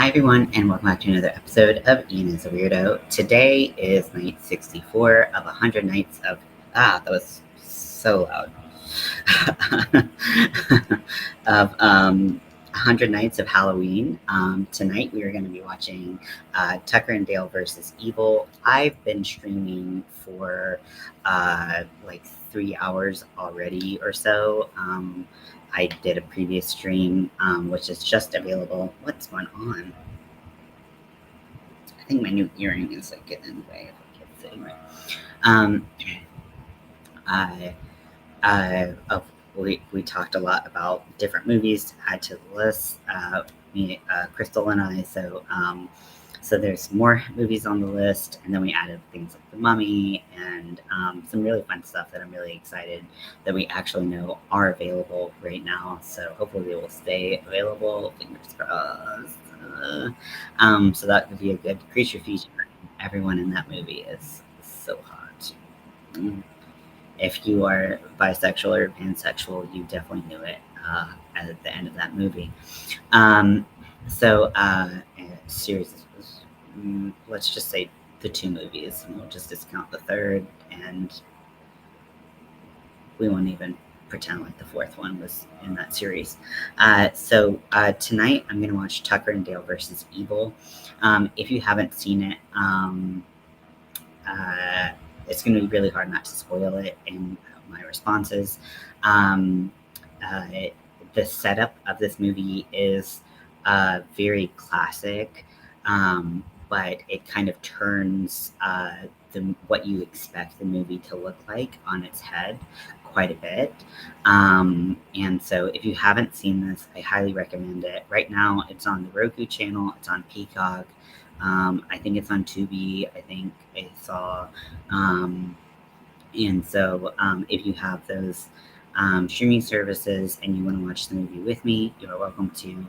Hi everyone, and welcome back to another episode of Ian is a Weirdo. Today is night 64 of 100 nights of... that was so loud. of 100 nights of Halloween. Tonight we are going to be watching Tucker and Dale versus Evil. I've been streaming for like 3 hours already or so. I did a previous stream, which is just available. What's going on? I think my new earring is like getting in the way of the kids sitting right. We talked a lot about different movies to add to the list. Crystal and I. So there's more movies on the list, and then we added things like The Mummy and some really fun stuff that I'm really excited that we actually know are available right now. So hopefully they will stay available. Fingers crossed. So that would be a good creature feature. Everyone in that movie is so hot. If you are bisexual or pansexual, you definitely knew it at the end of that movie. Series, let's just say the 2 movies, and we'll just discount the third, and we won't even pretend like the 4th one was in that series. Tonight I'm going to watch Tucker and Dale versus Evil. If you haven't seen it, it's going to be really hard not to spoil it in my responses. The setup of this movie is very classic, but it kind of turns what you expect the movie to look like on its head quite a bit. And so if you haven't seen this, I highly recommend it. Right now it's on the Roku channel, it's on Peacock. I think it's on Tubi. I think I saw. And so if you have those streaming services and you want to watch the movie with me, you are welcome to.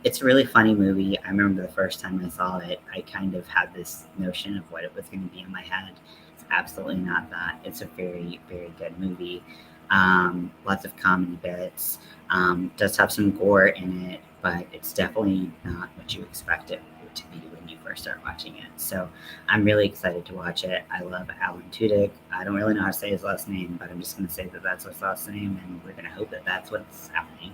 It's a really funny movie. I remember the first time I saw it, I kind of had this notion of what it was going to be in my head. It's absolutely not that. It's a very, very good movie. Lots of comedy bits. Does have some gore in it, but it's definitely not what you expect it to be when you first start watching it. So I'm really excited to watch it. I love Alan Tudyk. I don't really know how to say his last name, but I'm just going to say that that's his last name, and we're going to hope that that's what's happening.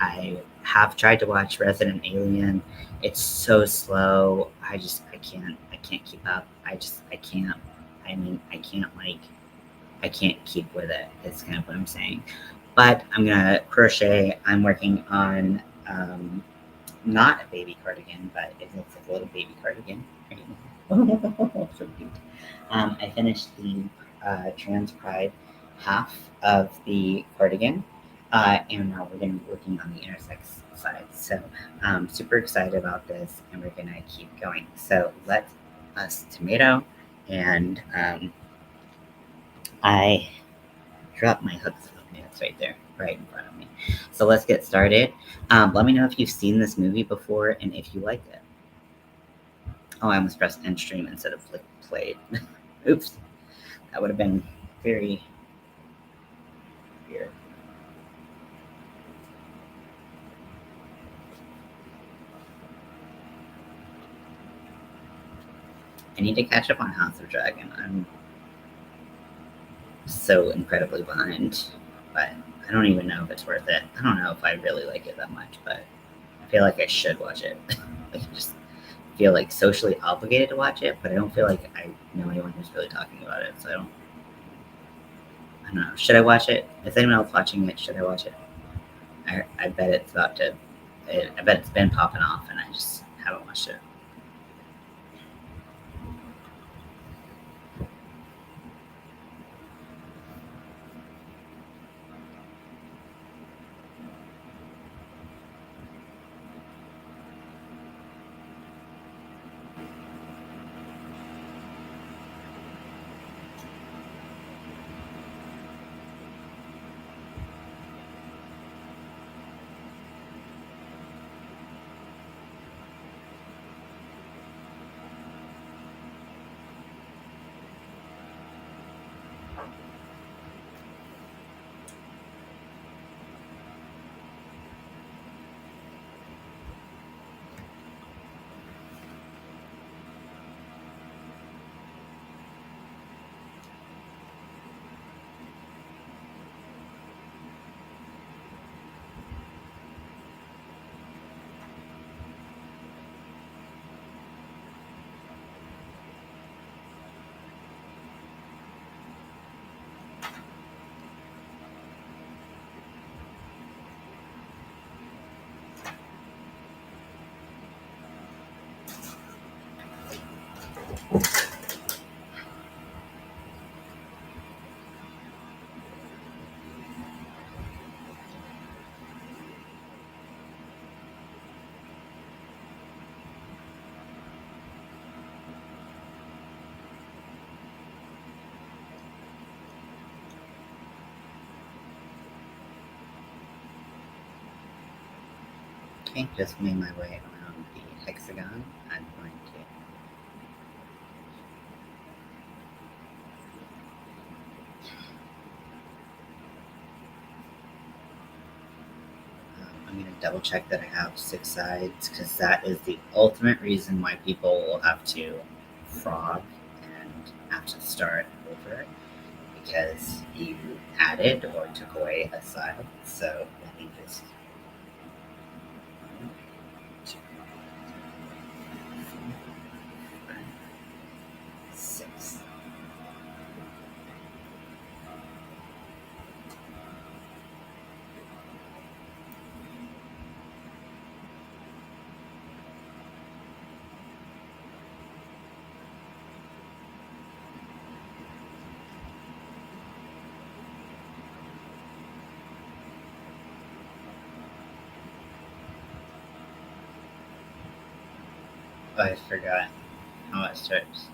I have tried to watch Resident Alien. It's so slow. I can't keep up. I can't. I can't keep with it. It's kind of what I'm saying. But I'm gonna crochet. I'm working on not a baby cardigan, but it looks like a little baby cardigan. So cute. I finished the trans pride half of the cardigan, and now we're going to be working on the intersex side. So I'm super excited about this, and we're going to keep going. So let us tomato, and I dropped my hooks of pants right there, right in front of me. So let's get started. Let me know if you've seen this movie before and if you liked it. Oh, I almost pressed end stream instead of played. Oops. That would have been very weird. I need to catch up on House of Dragon. I'm so incredibly behind, but I don't even know if it's worth it. I don't know if I really like it that much, but I feel like I should watch it. I just feel like socially obligated to watch it, but I don't feel like I know anyone who's really talking about it, so I don't know. Should I watch it? Is anyone else watching it? Should I watch it? I bet it's about to. I bet it's been popping off, and I just haven't watched it. Okay, just made my way around the hexagon. I'm going to. I'm going to double check that I have 6 sides because that is the ultimate reason why people will have to frog and have to start over because you added or took away a side. So let me just. 1, 2, 3, 4, 5, 6. Oh, I forgot how it starts.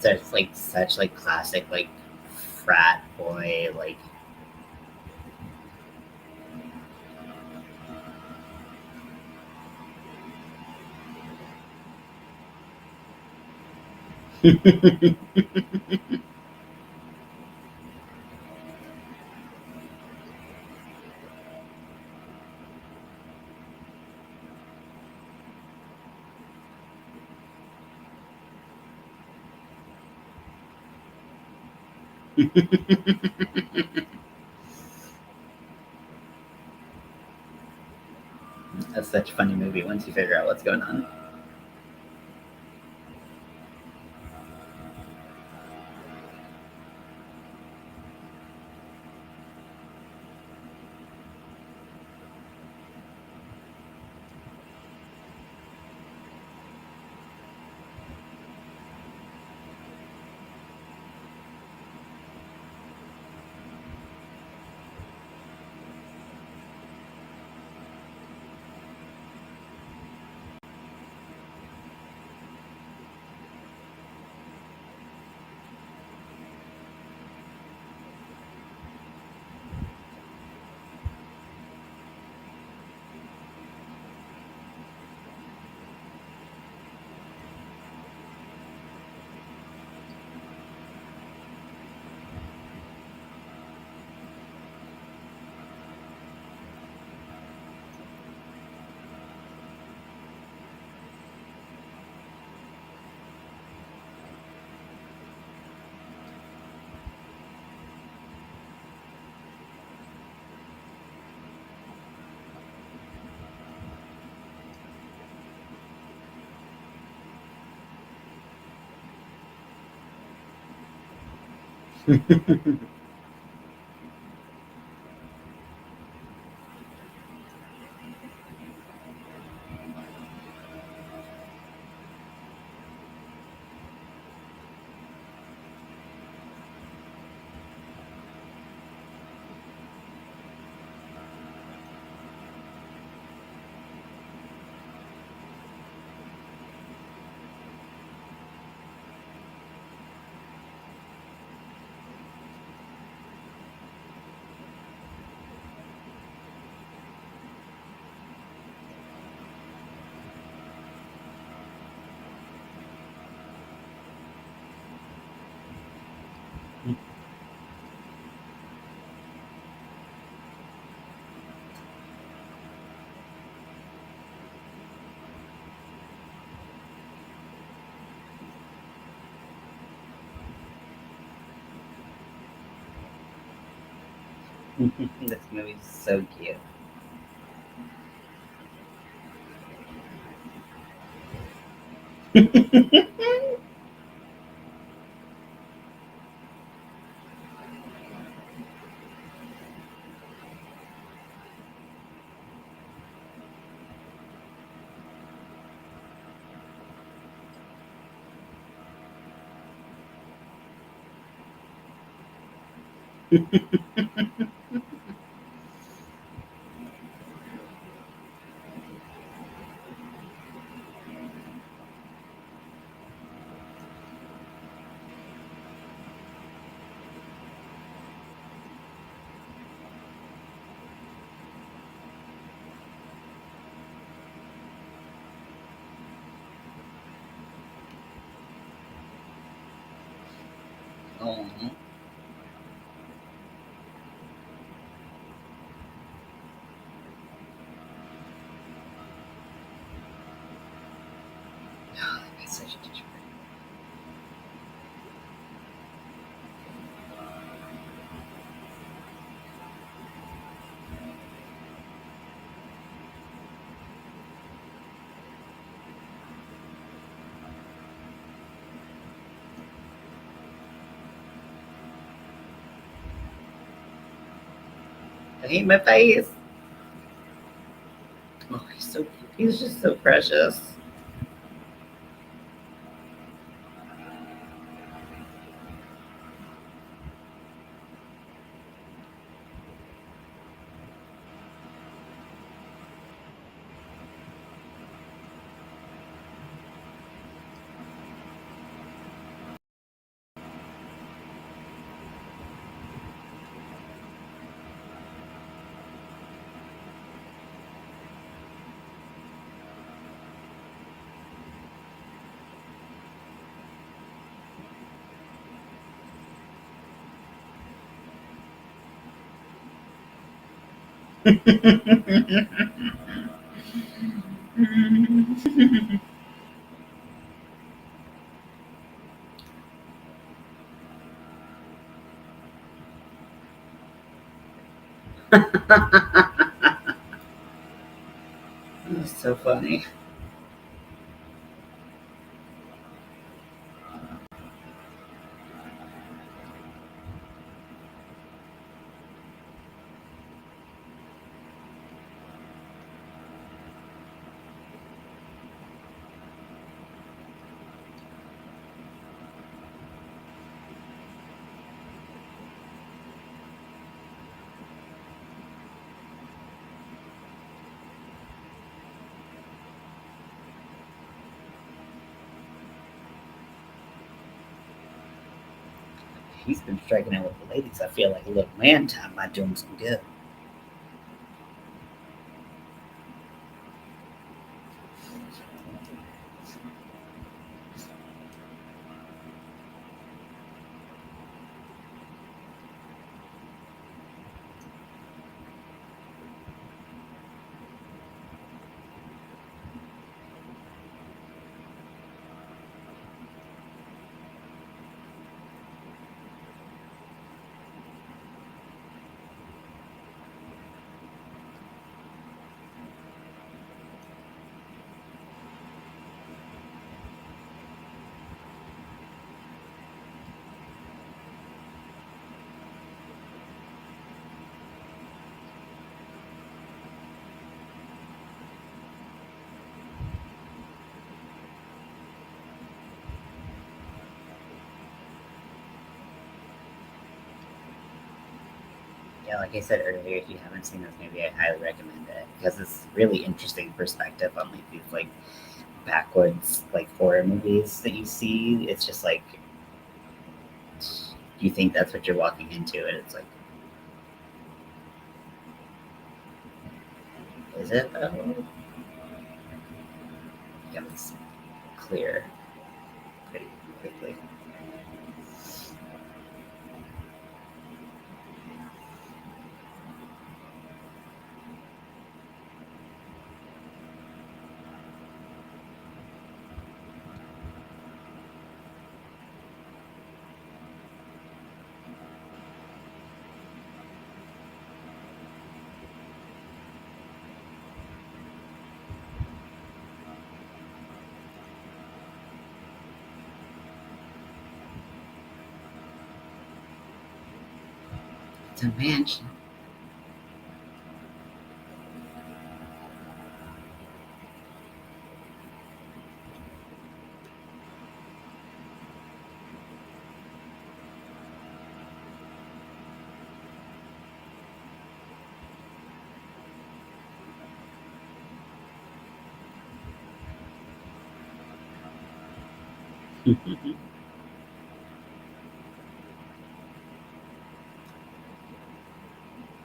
It's like such like classic like frat boy like. That's such a funny movie once you figure out what's going on. This movie's so cute. Oh, that's such a teacher. I hate my face. Oh, he's so cute. He's just so precious. That's so funny. He's been striking out with the ladies. I feel like a little man time might do him some good. Yeah, like I said earlier, if you haven't seen this movie, I highly recommend it because it's really interesting perspective on like these like backwards like horror movies that you see. It's just like you think that's what you're walking into, and it's like, is it? Oh, yeah, it's clear pretty quickly. The mansion.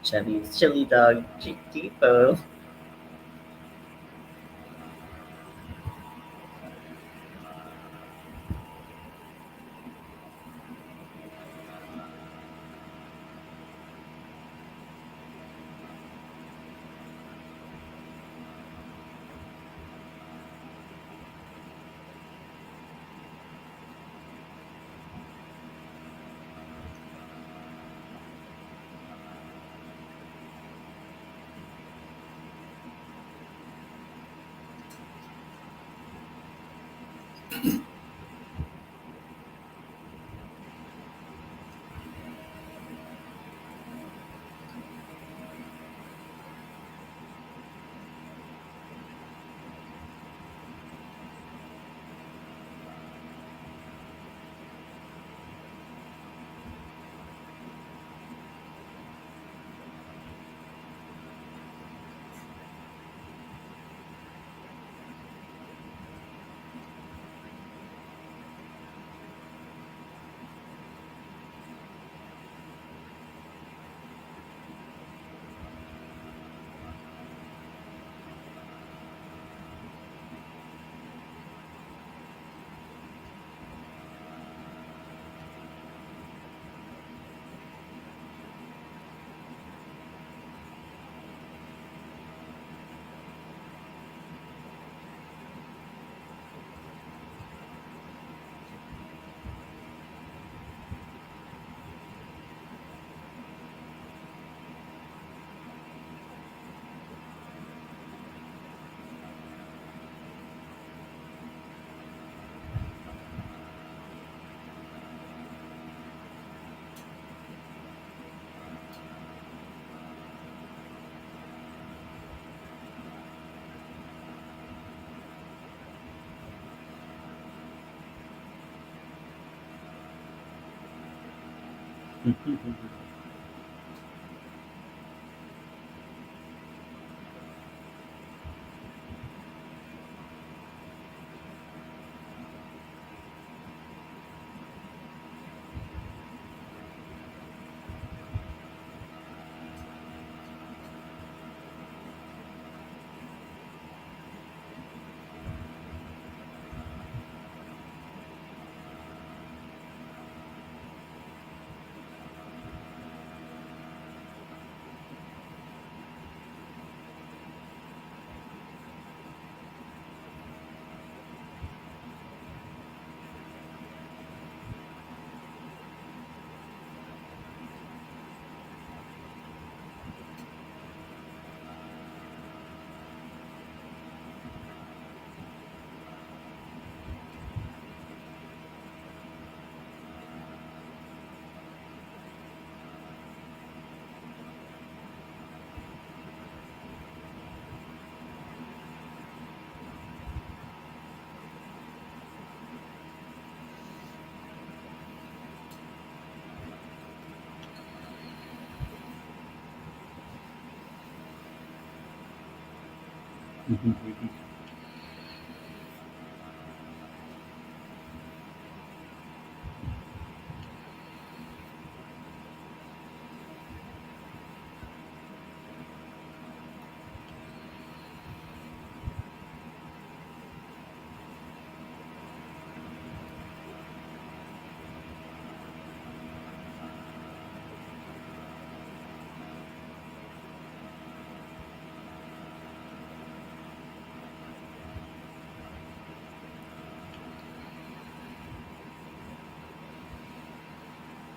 Chubby's chili dog Depot.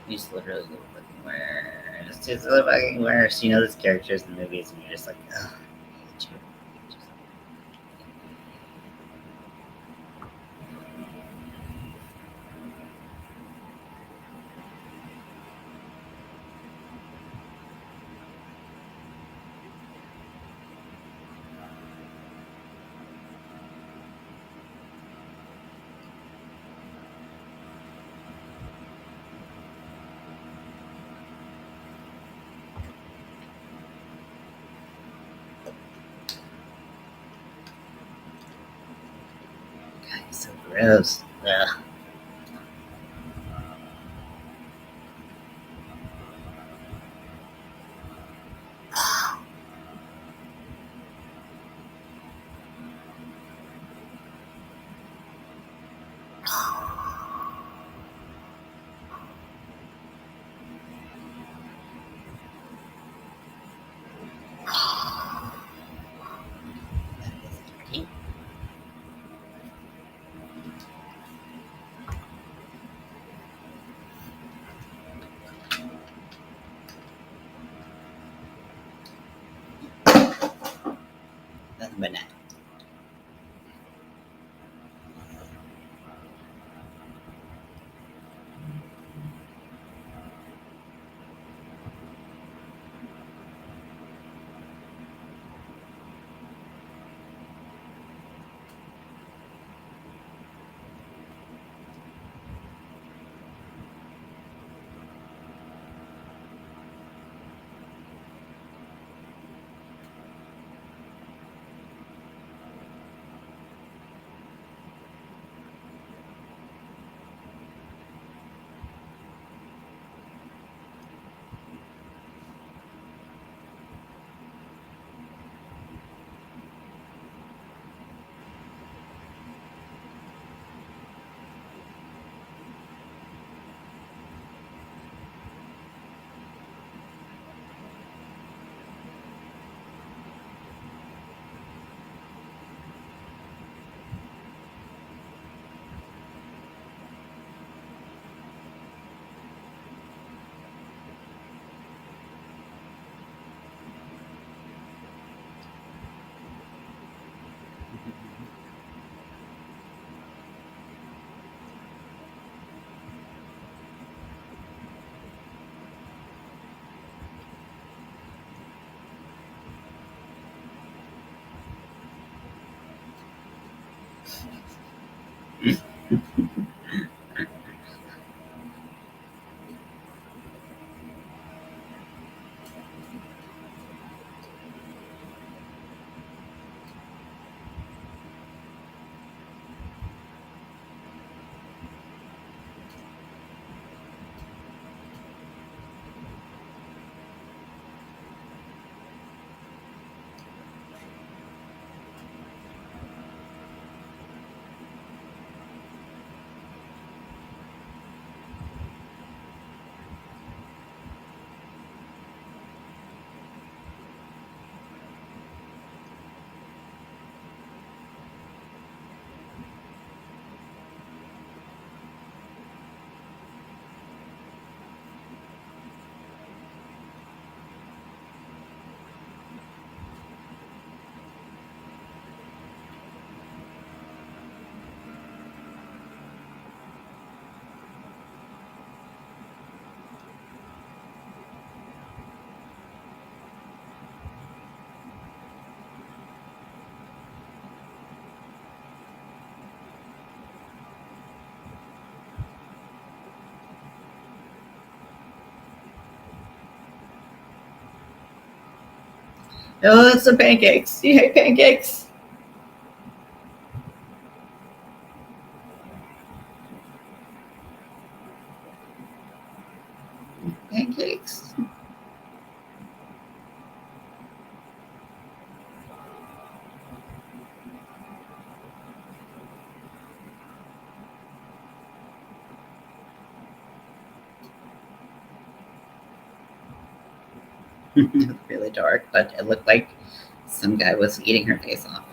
He's literally the fucking worst. He's the fucking worst. You know those characters in the movies, and you're just like, ugh, I hate you. Gross. Ugh. That is dirty. That's a banana. Oh, it's the pancakes. You hate pancakes? Pancakes. It's really dark, but it looked like some guy was eating her face off.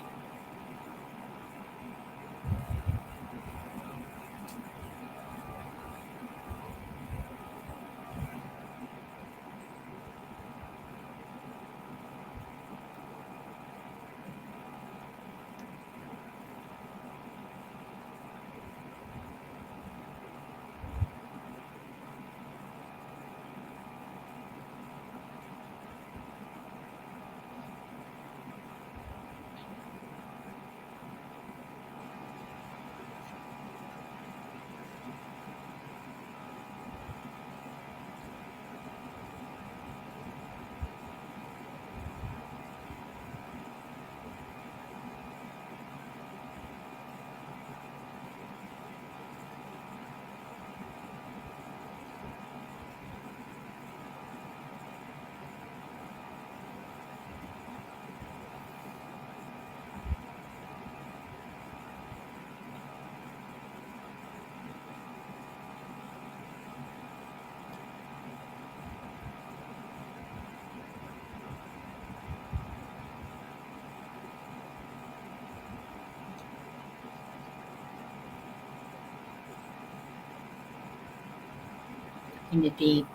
Indeed.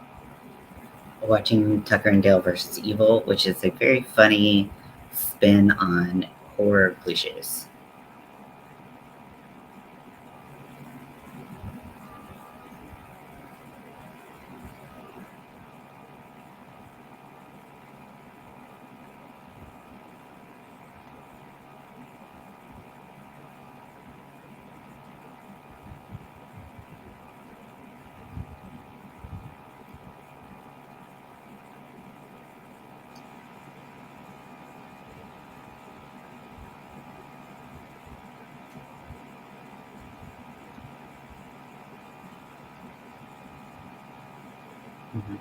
Watching Tucker and Dale versus Evil, which is a very funny spin on horror cliches. Mhm.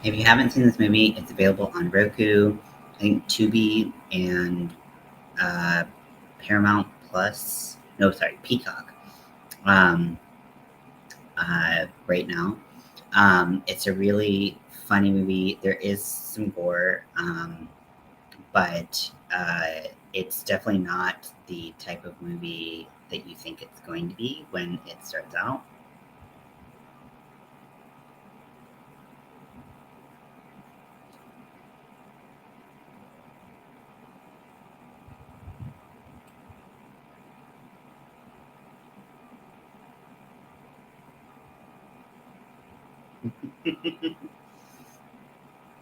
If you haven't seen this movie, it's available on Roku, I think Tubi, and uh, Paramount Plus. No, sorry, Peacock. Um, right now, it's a really funny movie. There is some gore, but it's definitely not the type of movie that you think it's going to be when it starts out.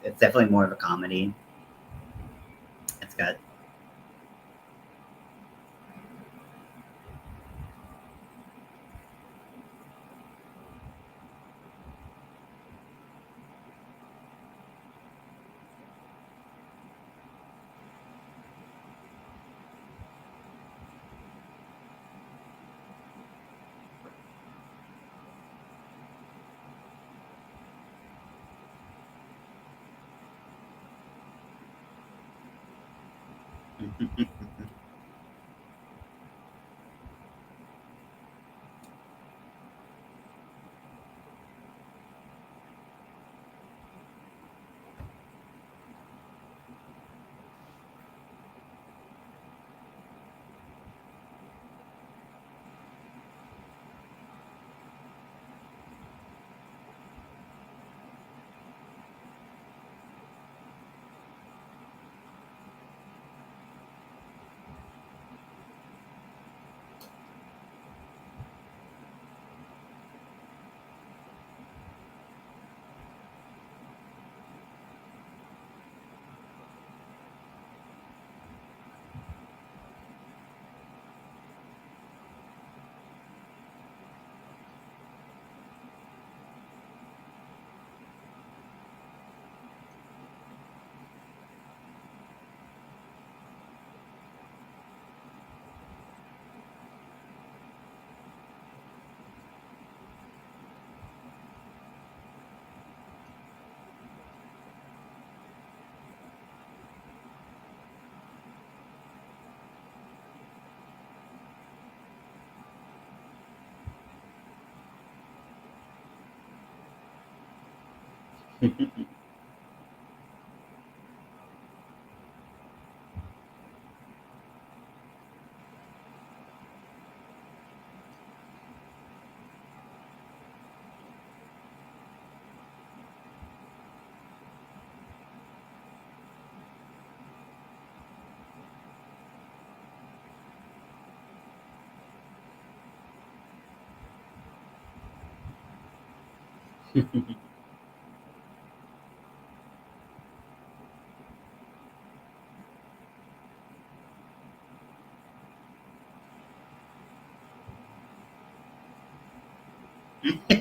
It's definitely more of a comedy. It's got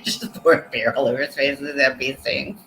Just pour beer all over his face and that be thing.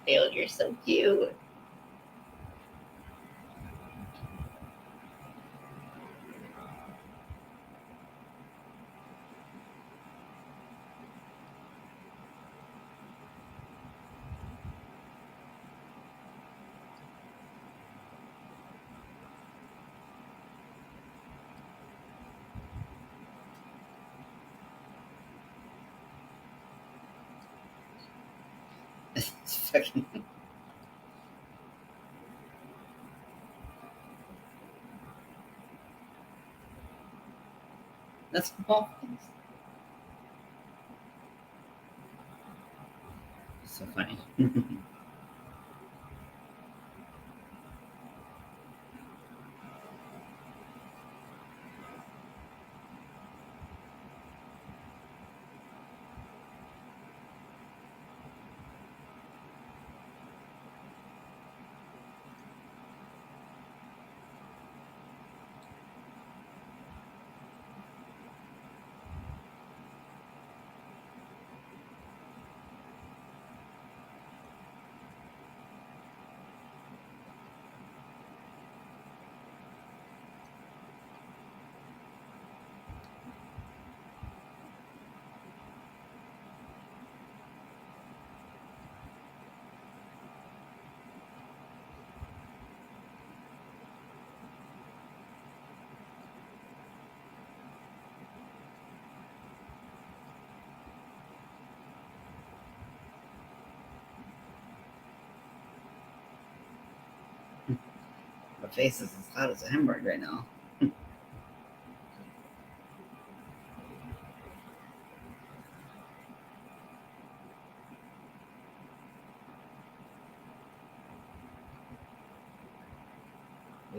Dale, you're so cute. It's fucking. That's awful. So funny. My face is as hot as a hamburger right now. We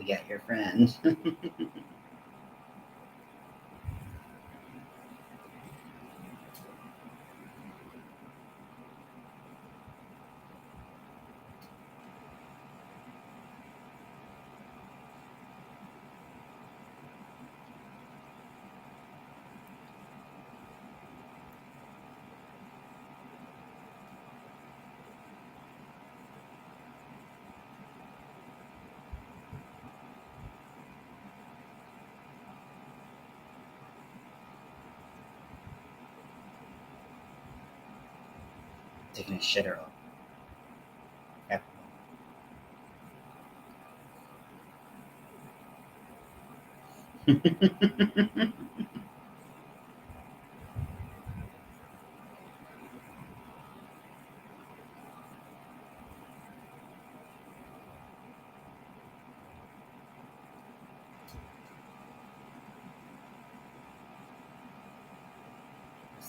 got your friend. Taking a shitter off. Yep.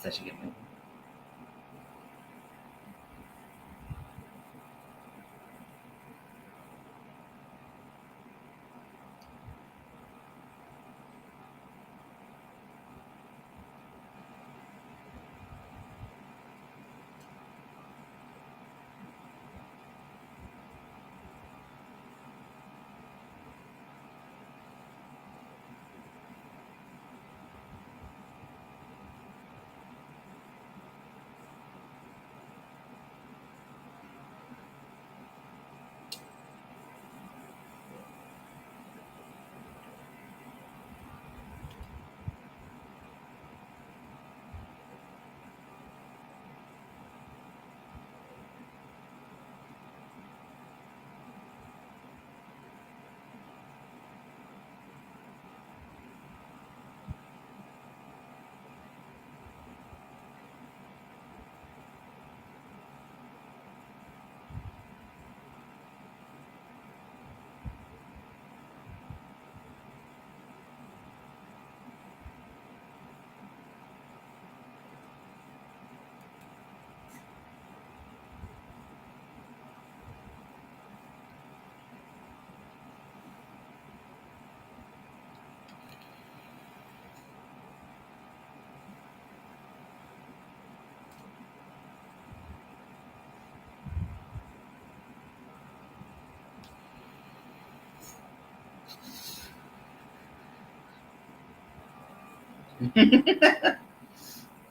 such a good movie.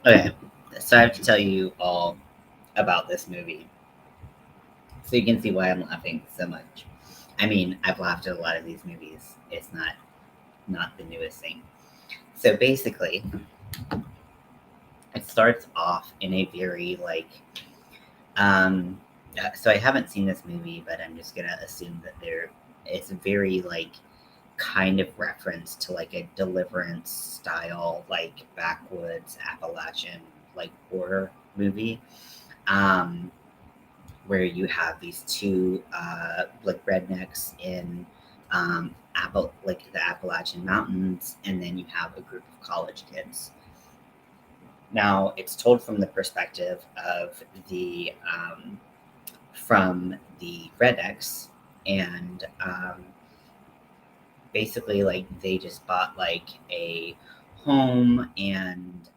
Okay, so I have to tell you all about this movie so you can see why I'm laughing so much. I mean, I've laughed at a lot of these movies. It's not the newest thing. So basically, it starts off in a very like so I haven't seen this movie, but I'm just gonna assume that it's a very like kind of reference to like a Deliverance style like backwoods Appalachian like horror movie. Um where you have these two like rednecks in like the Appalachian Mountains, and then you have a group of college kids. Now it's told from the perspective of the from the rednecks, and basically like they just bought like a home and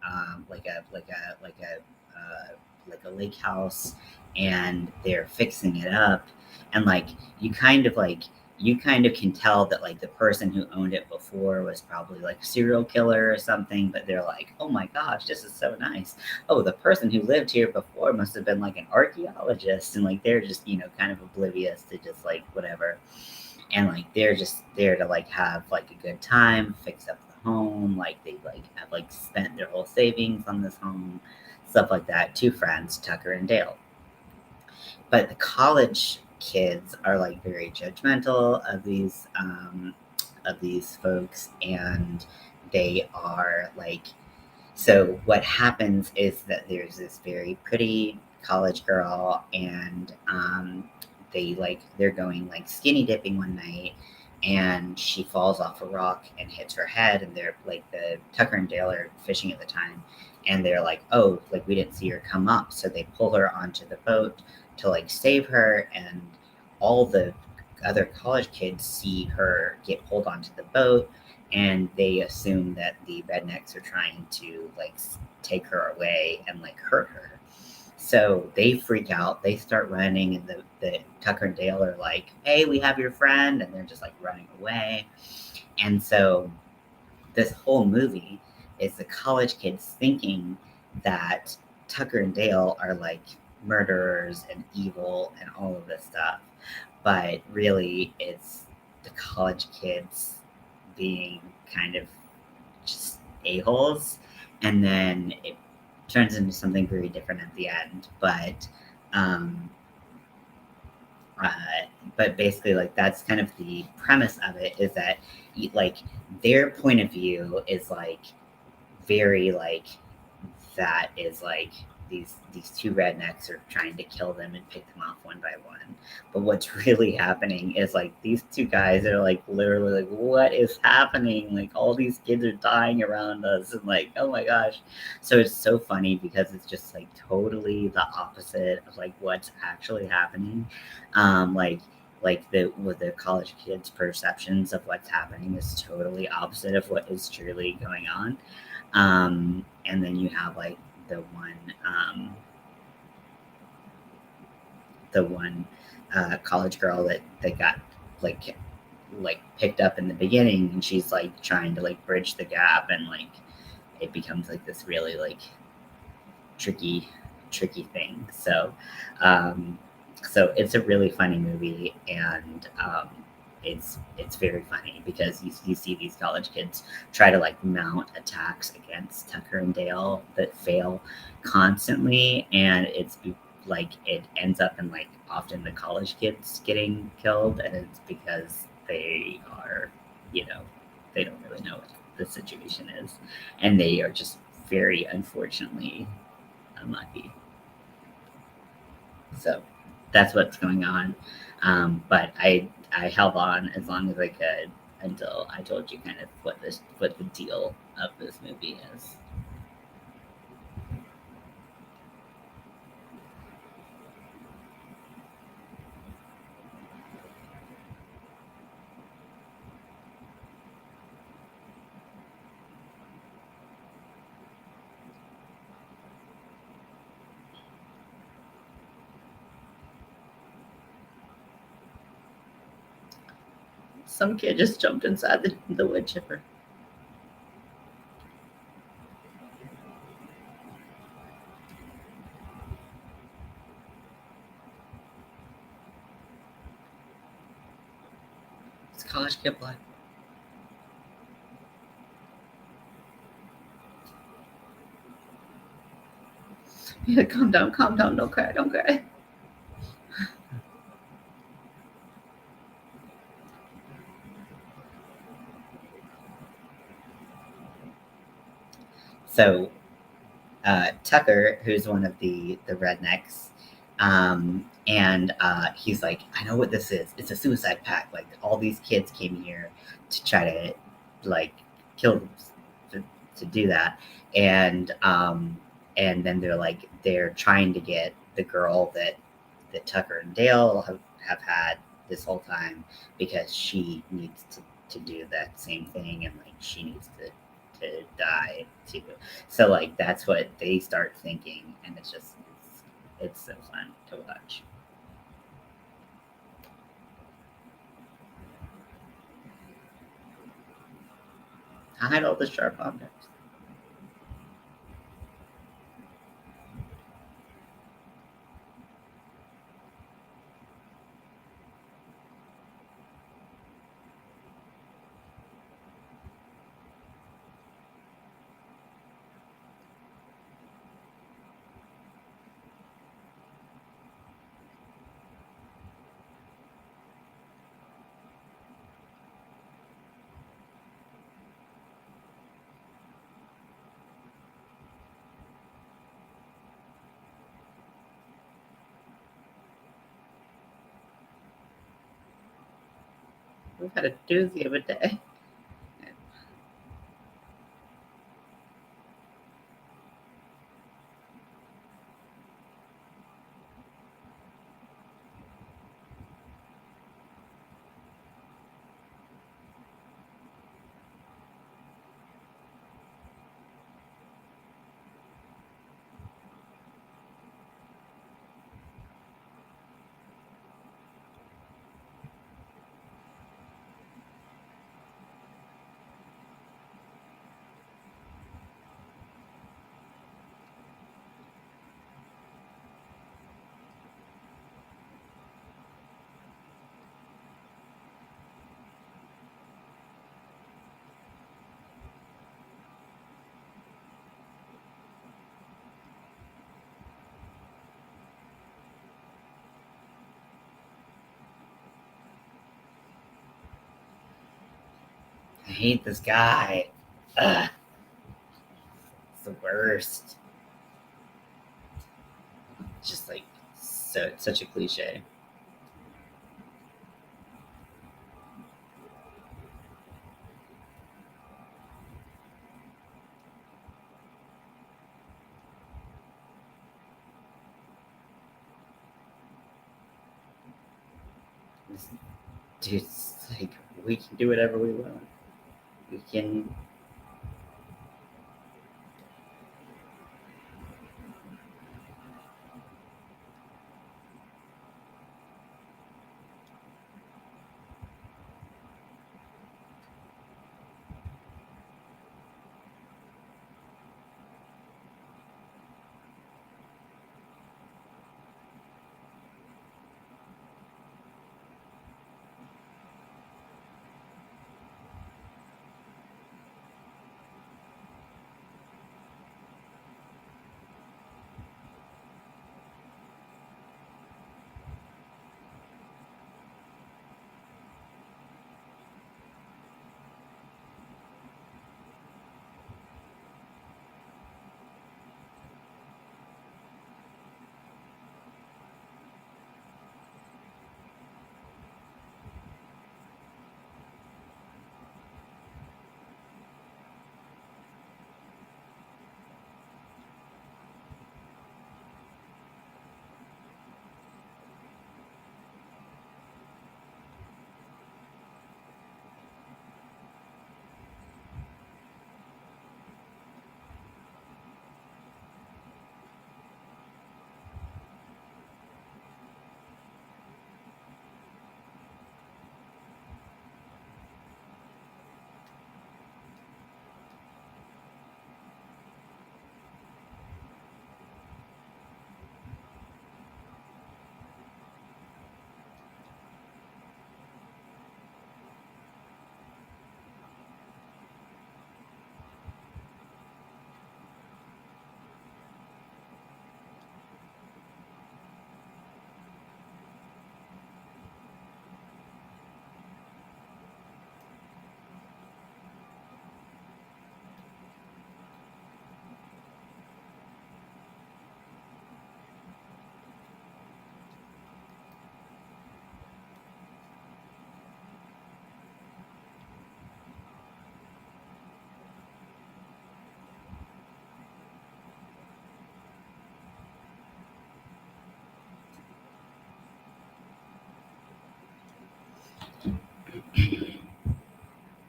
like a lake house, and they're fixing it up, and like you kind of like you kind of can tell that like the person who owned it before was probably like a serial killer or something, but they're like, oh my gosh, this is so nice. Oh, the person who lived here before must have been like an archaeologist, and like they're just kind of oblivious to just like whatever, and like they're just there to like have like a good time, fix up the home, like they like have like spent their whole savings on this home, stuff like that. Two friends, Tucker and Dale. But the college kids are like very judgmental of these folks, and they are like, so what happens is that there's this very pretty college girl, and they're going like skinny dipping one night, and she falls off a rock and hits her head, and they're like the Tucker and Dale are fishing at the time, and they're like, oh, like we didn't see her come up, so they pull her onto the boat to like save her, and all the other college kids see her get pulled onto the boat, and they assume that the rednecks are trying to like take her away and like hurt her. So they freak out. They start running, and the Tucker and Dale are like, "Hey, we have your friend," and they're just like running away. And so this whole movie is the college kids thinking that Tucker and Dale are like murderers and evil and all of this stuff, but really it's the college kids being kind of just a-holes, and then it turns into something very different at the end. Um, uh, but basically, like that's kind of the premise of it, is that like their point of view is like very like that is like these two rednecks are trying to kill them and pick them off one by one. But what's really happening is like these two guys are like literally like, what is happening? Like all these kids are dying around us, and like, oh my gosh. So it's so funny because it's just like totally the opposite of like what's actually happening. Like the with the college kids' perceptions of what's happening is totally opposite of what is truly going on. And then you have like the one the one college girl that got like picked up in the beginning, and she's like trying to like bridge the gap, and like it becomes like this really like tricky thing. Um, so it's a really funny movie, and it's very funny because you see these college kids try to like mount attacks against Tucker and Dale that fail constantly, and like it ends up in like often the college kids getting killed, and it's because they are, you know, they don't really know what the situation is, and they are just very unfortunately unlucky. So that's what's going on. But I held on as long as I could until I told you kind of what the deal of this movie is. Some kid just jumped inside the wood chipper. It's college kid blood. Yeah, calm down, don't cry, don't cry. So Tucker, who's one of the rednecks, and he's like, I know what this is. It's a suicide pact. Like all these kids came here to try to like kill them, to, to do that, and then they're trying to get the girl that Tucker and Dale have had this whole time because she needs to do that same thing, and like she needs to die too. So like that's what they start thinking, and it's so fun to watch. Hide all the sharp objects. We've had a doozy of a day. I hate this guy. Ugh, it's the worst. just like such a cliche. This dude's like, we can do whatever we want. We can.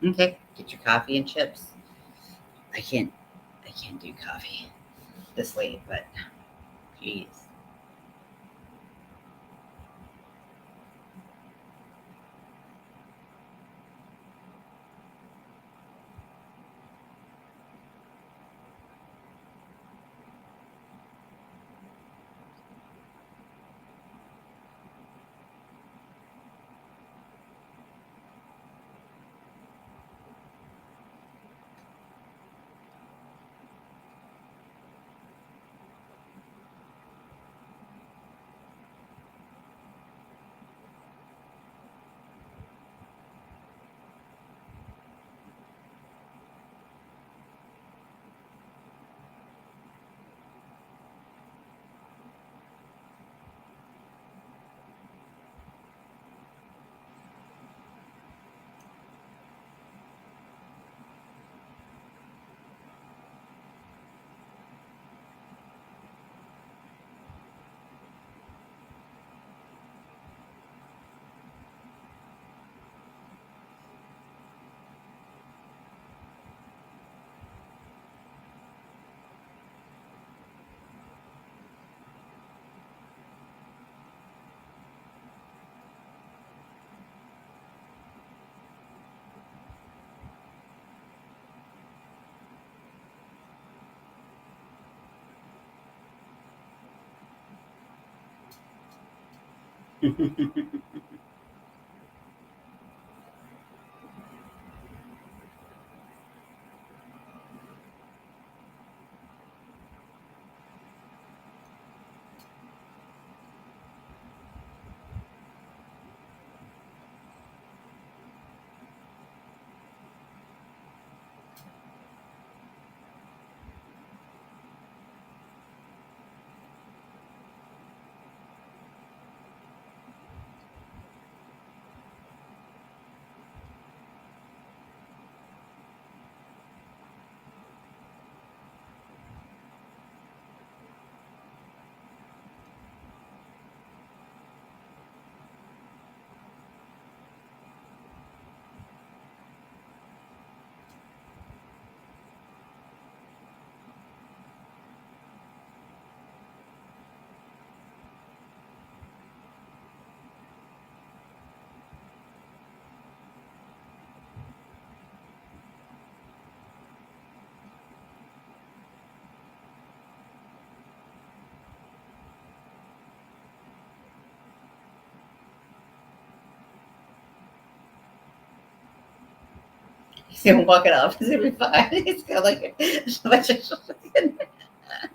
Okay, get your coffee and chips. I can't. I can't do coffee this late, but jeez. He's gonna walk it off. He's gonna be fine. He's got like a bunch of fucking.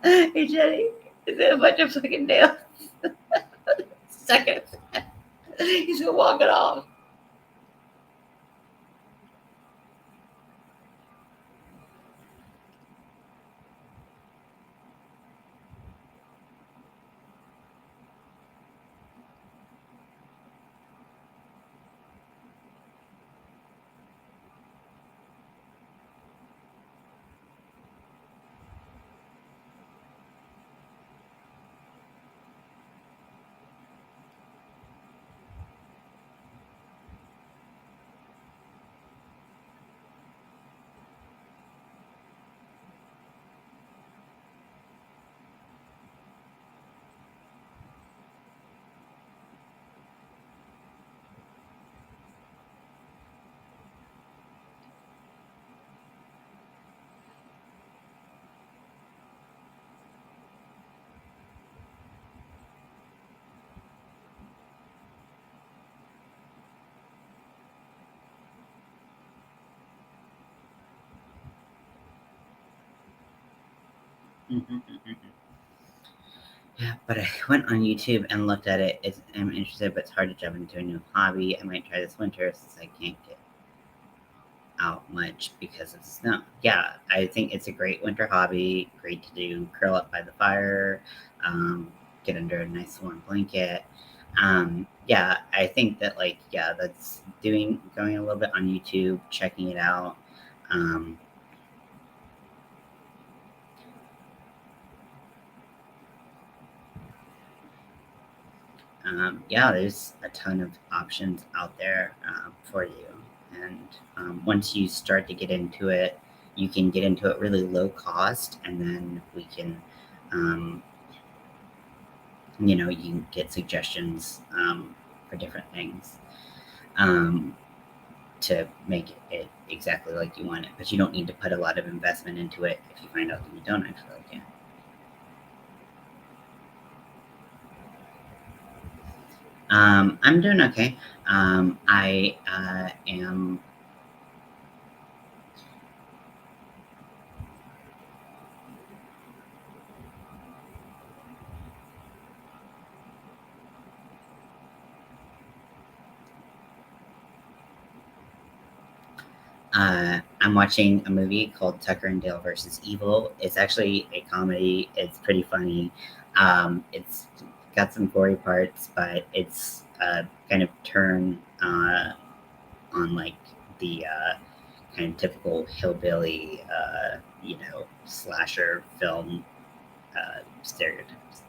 Hey Jenny, is it a bunch of fucking nails? Second, he's gonna walk it off. Yeah, but I went on YouTube and looked at it. I'm interested, but it's hard to jump into a new hobby. I might try this winter since I can't get out much because of the snow. Yeah, I think it's a great winter hobby. Great to do. Curl up by the fire, um, get under a nice warm blanket. Yeah, I think that that's doing going a little bit on YouTube, checking it out. Um, yeah, there's a ton of options out there for you. And once you start to get into it, you can get into it really low cost, and then we can, um, you can get suggestions for different things um, to make it exactly like you want it. But you don't need to put a lot of investment into it if you find out that you don't actually like it. I'm doing okay. I am I'm watching a movie called Tucker and Dale versus Evil. It's actually a comedy. It's pretty funny. It's got some gory parts, but it's kind of turn on like the kind of typical hillbilly, slasher film stereotypes.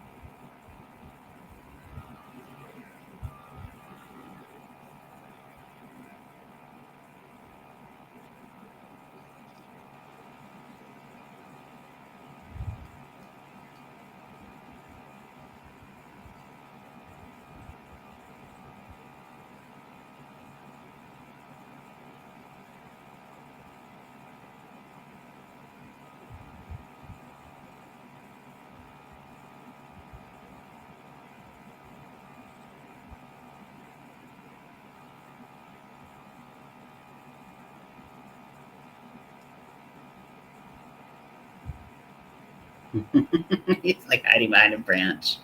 He's like hiding behind a branch.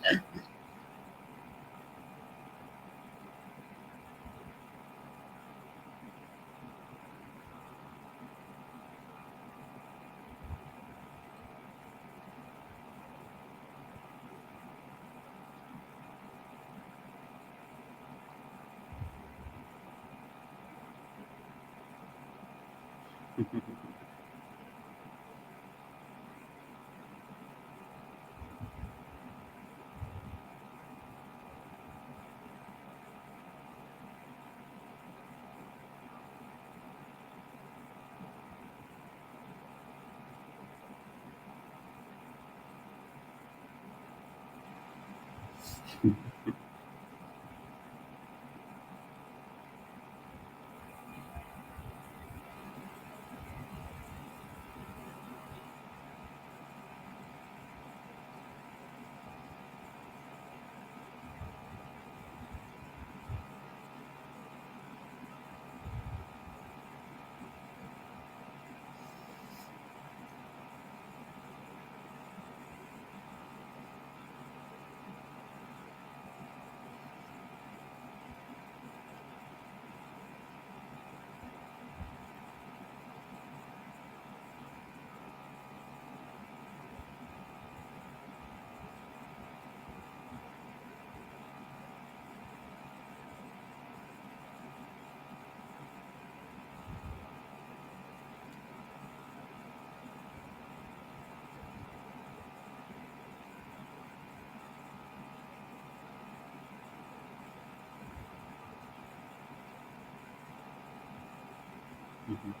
Mhm.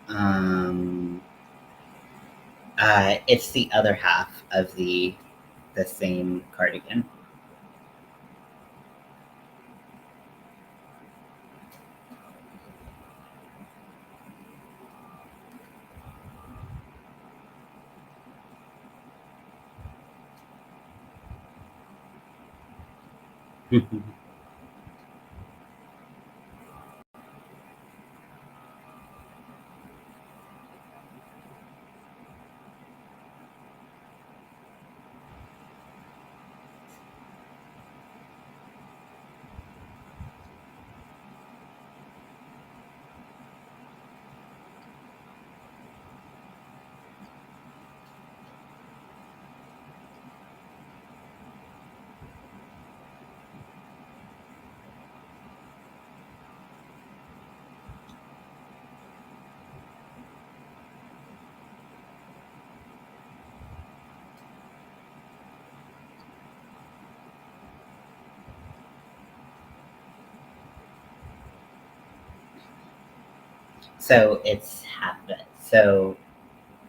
Um, it's the other half of the same cardigan. So it's half of it. So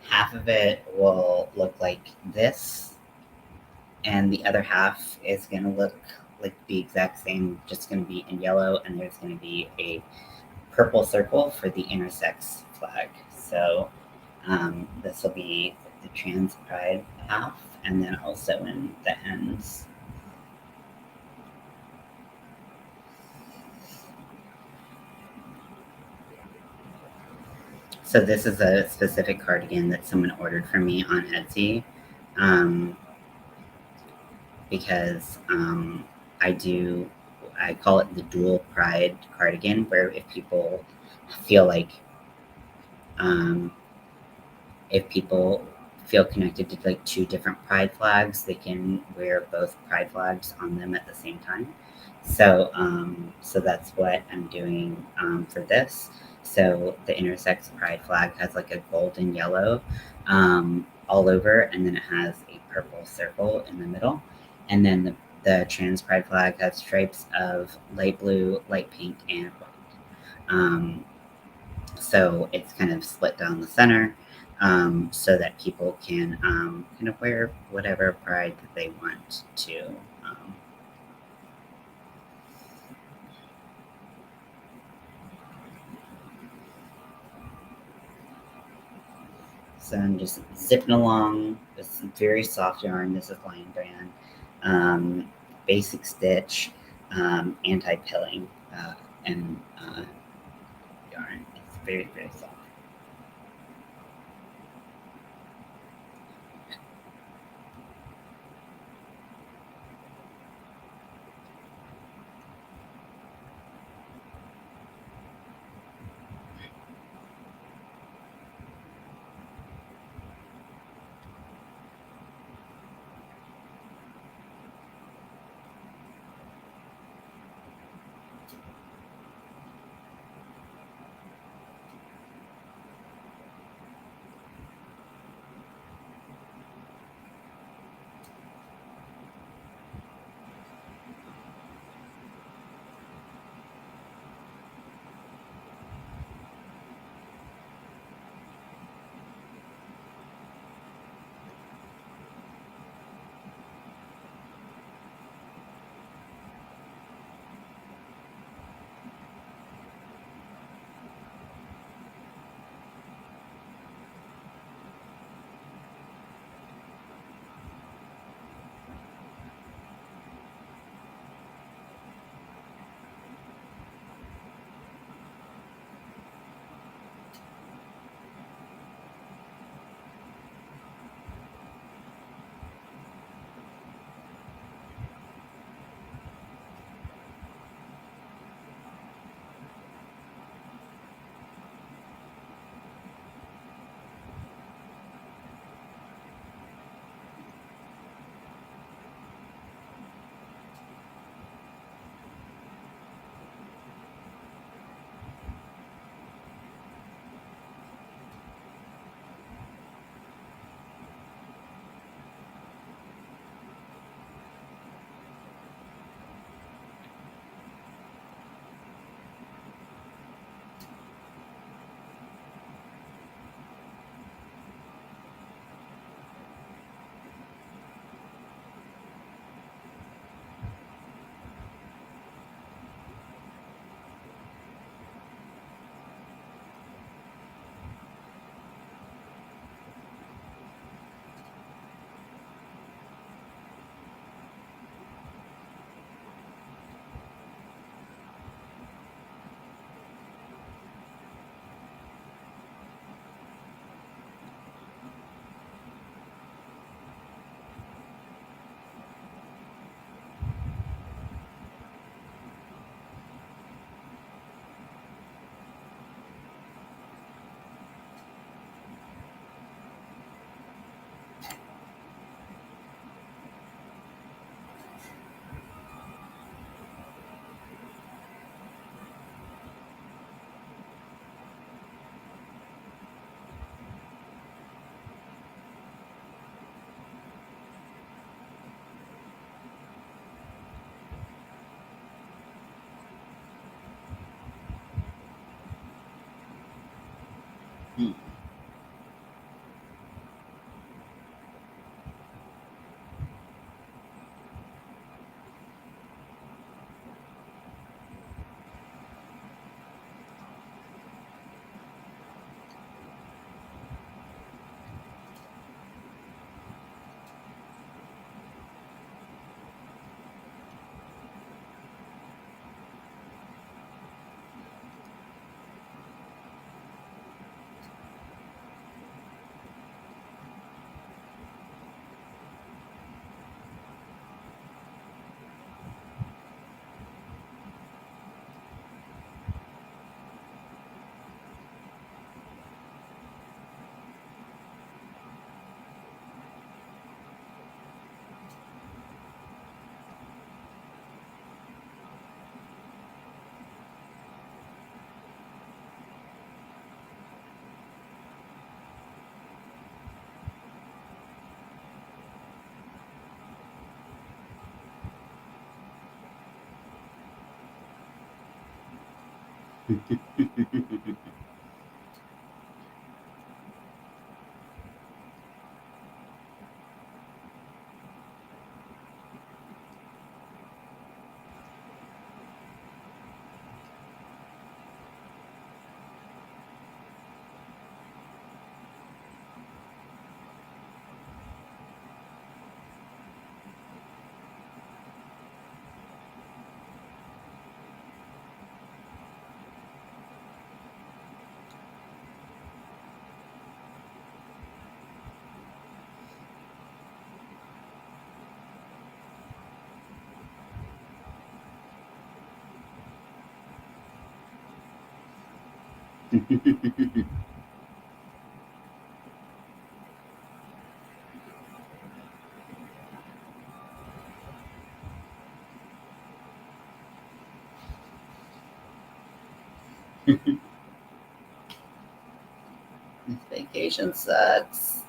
half of it will look like this, and the other half is going to look like the exact same, just going to be in yellow, and there's going to be a purple circle for the intersex flag. So this will be the trans pride half, and then also in the ends. So this is a specific cardigan that someone ordered for me on Etsy, um, because I call it the dual pride cardigan, where if people feel like um, if people feel connected to like two different pride flags, they can wear both pride flags on them at the same time. So that's what I'm doing for this. So the intersex pride flag has like a golden yellow all over, and then it has a purple circle in the middle, and then the trans pride flag has stripes of light blue, light pink, and white. Um, so it's kind of split down the center, so that people can kind of wear whatever pride that they want to. Um, so I'm just zipping along. This very soft yarn. This is Lion Brand. Um, Basic stitch, anti-pilling, and yarn. It's very, very soft. Hmm. This vacation sucks.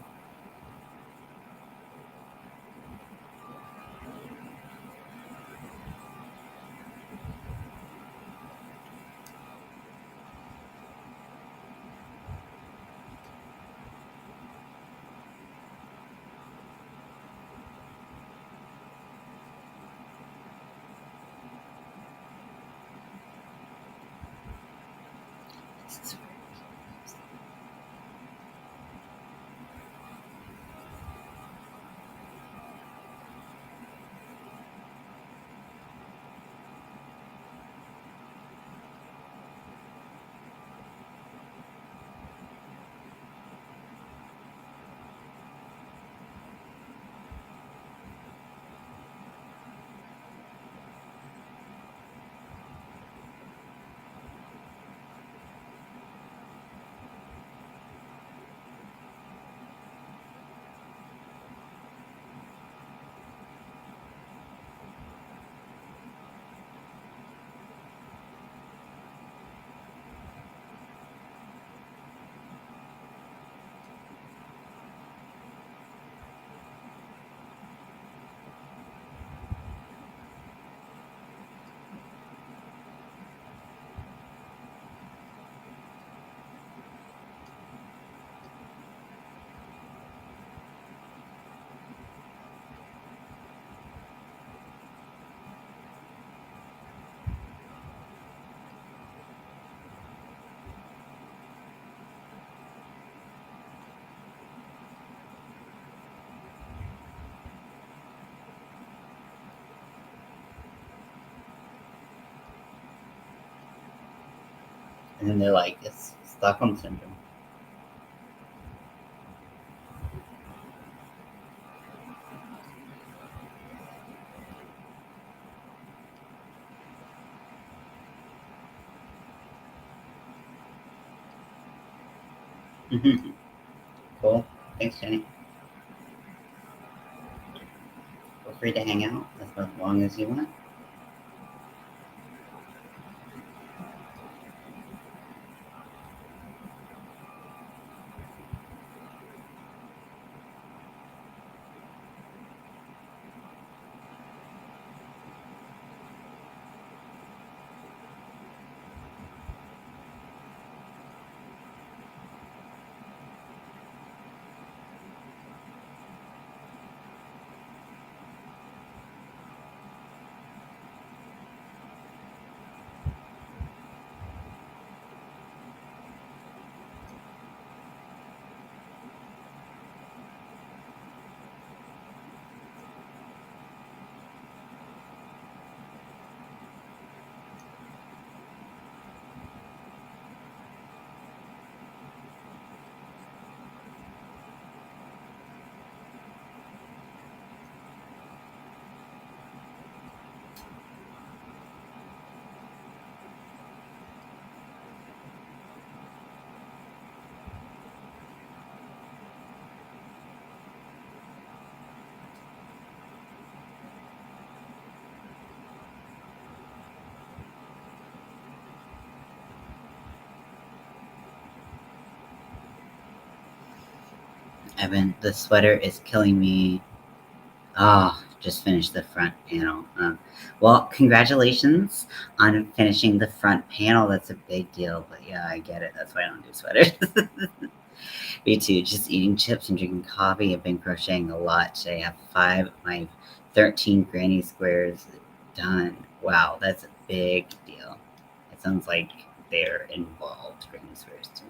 And then they're like, it's Stockholm syndrome. Cool. Thanks, Jenny. Feel free to hang out as long as you want. Evan, the sweater is killing me. Oh, just finished the front panel. Well, congratulations on finishing the front panel. That's a big deal. But yeah, I get it. That's why I don't do sweaters. Me too. Just eating chips and drinking coffee. I've been crocheting a lot today. I have 5 of my 13 granny squares done. Wow, that's a big deal. It sounds like they're involved, granny squares too.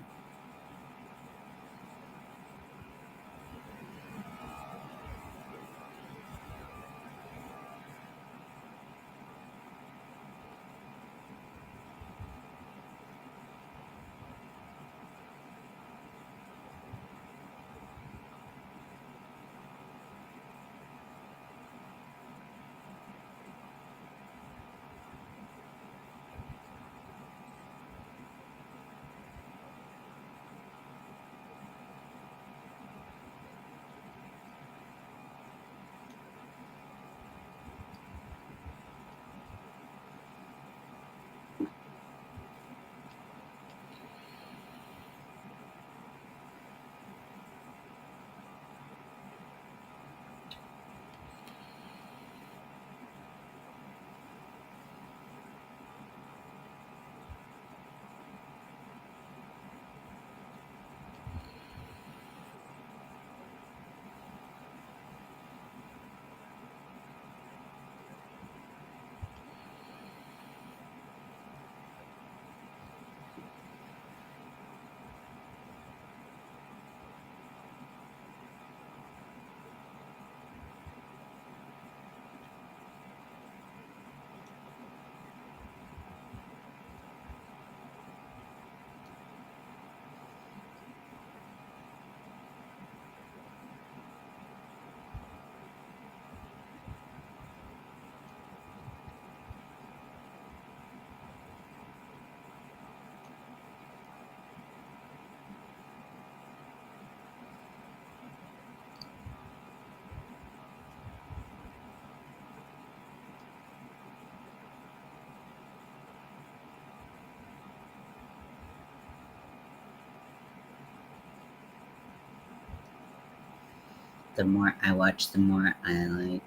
The more I watch, the more I like.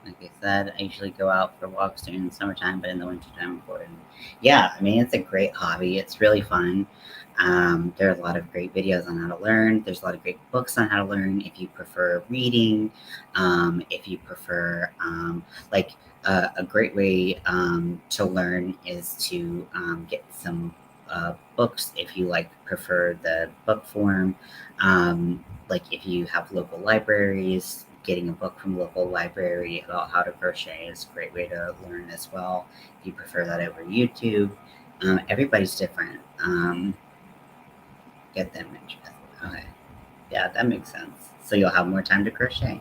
Like I said, I usually go out for walks during the summertime, but in the wintertime, I'm bored. And yeah, I mean, it's a great hobby. It's really fun. There are a lot of great videos on how to learn. There's a lot of great books on how to learn if you prefer reading. If you prefer, like, a great way to learn is to get some books if you like prefer the book form. Like if you have local libraries, getting a book from a local library about how to crochet is a great way to learn as well. If you prefer that over YouTube, everybody's different. Get them interested. Okay, yeah, that makes sense. So you'll have more time to crochet.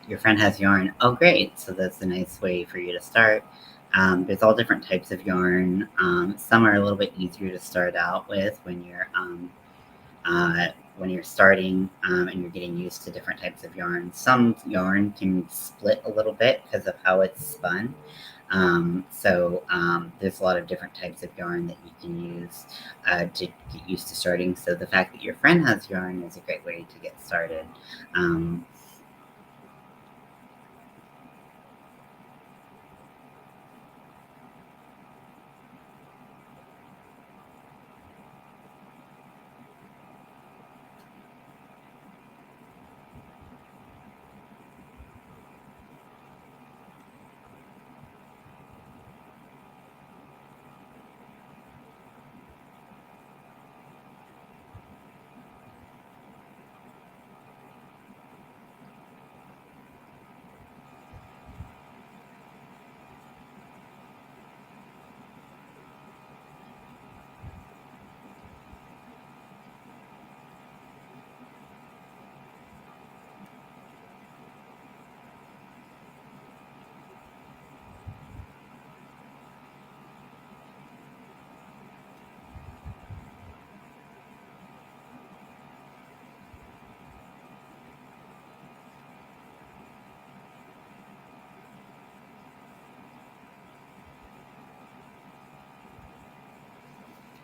your friend has yarn. Oh, great. So that's a nice way for you to start. There's all different types of yarn. Some are a little bit easier to start out with uh, when you're starting and you're getting used to different types of yarn. Some yarn can split a little bit because of how it's spun. There's a lot of different types of yarn that you can use to get used to starting. So the fact that your friend has yarn is a great way to get started. Um,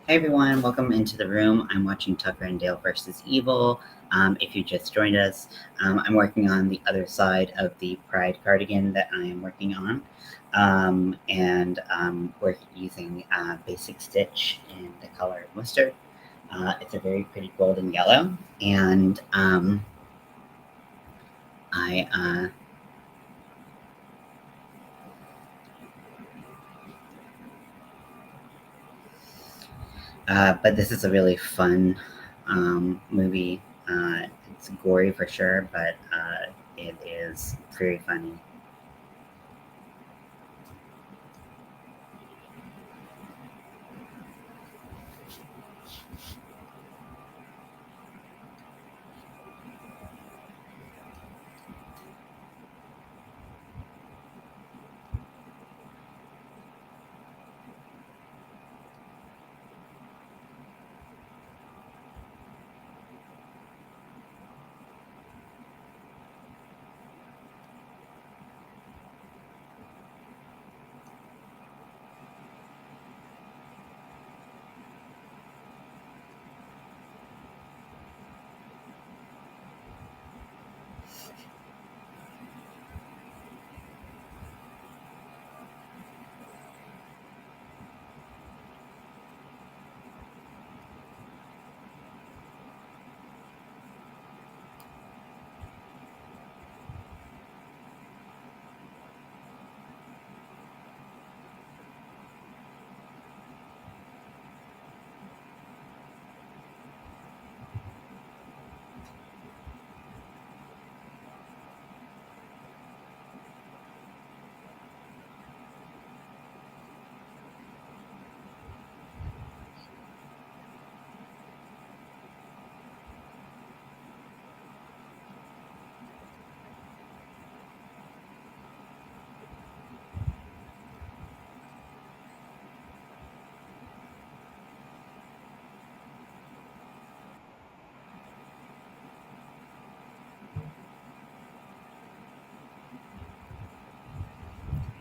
Hey everyone, welcome into the room. I'm watching Tucker and Dale versus Evil. If you just joined us, I'm working on the other side of the Pride cardigan that I am working on. We're using basic stitch in the color mustard. It's a very pretty golden yellow, and I but this is a really fun movie. It's gory for sure, but it is very funny.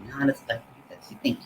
Not as effective as you think.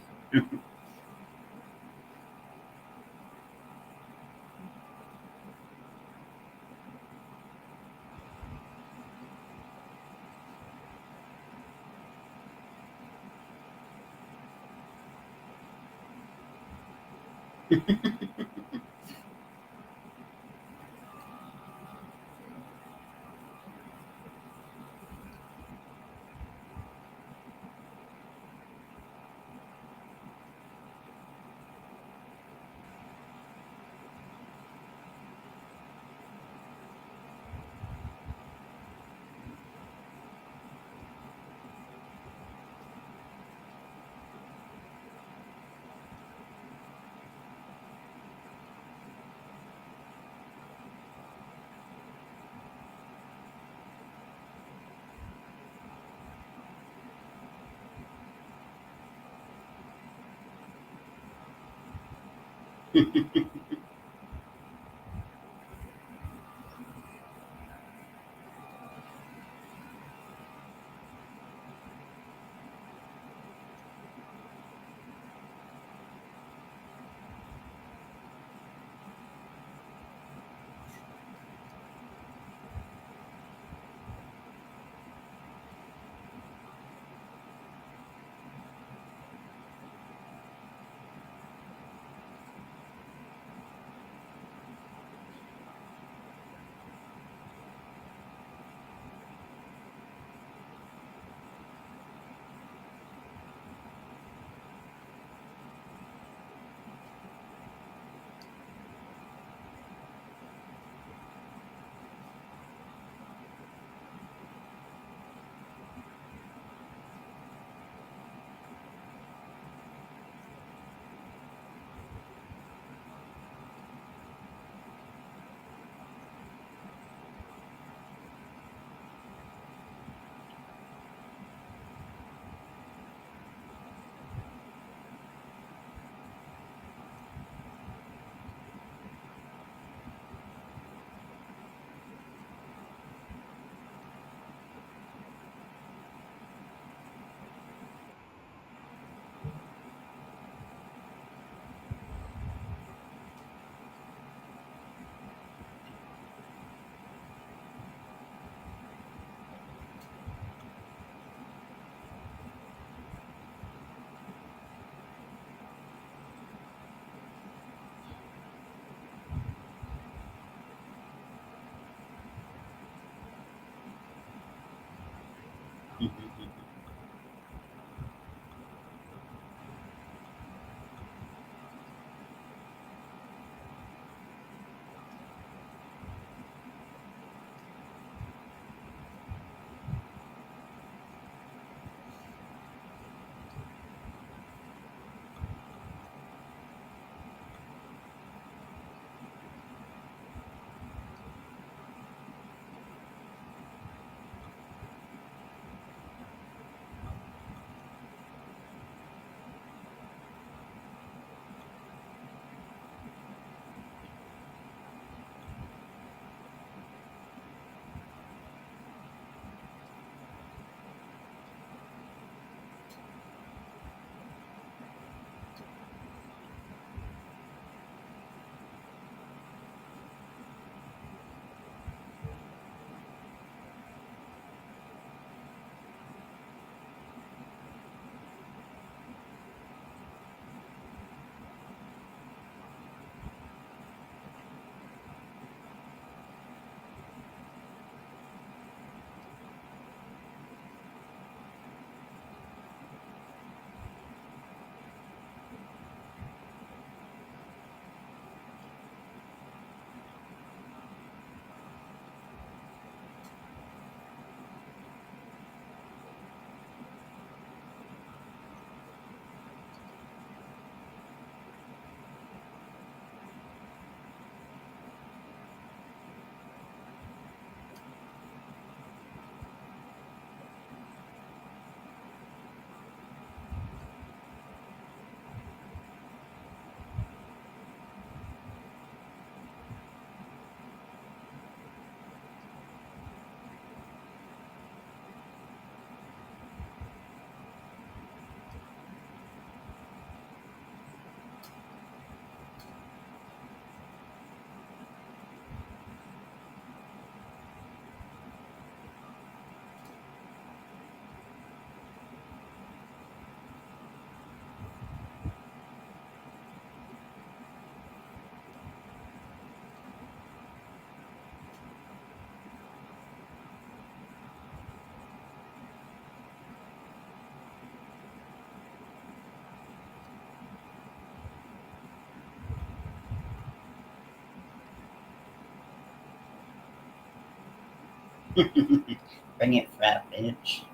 Bring it, frat bitch.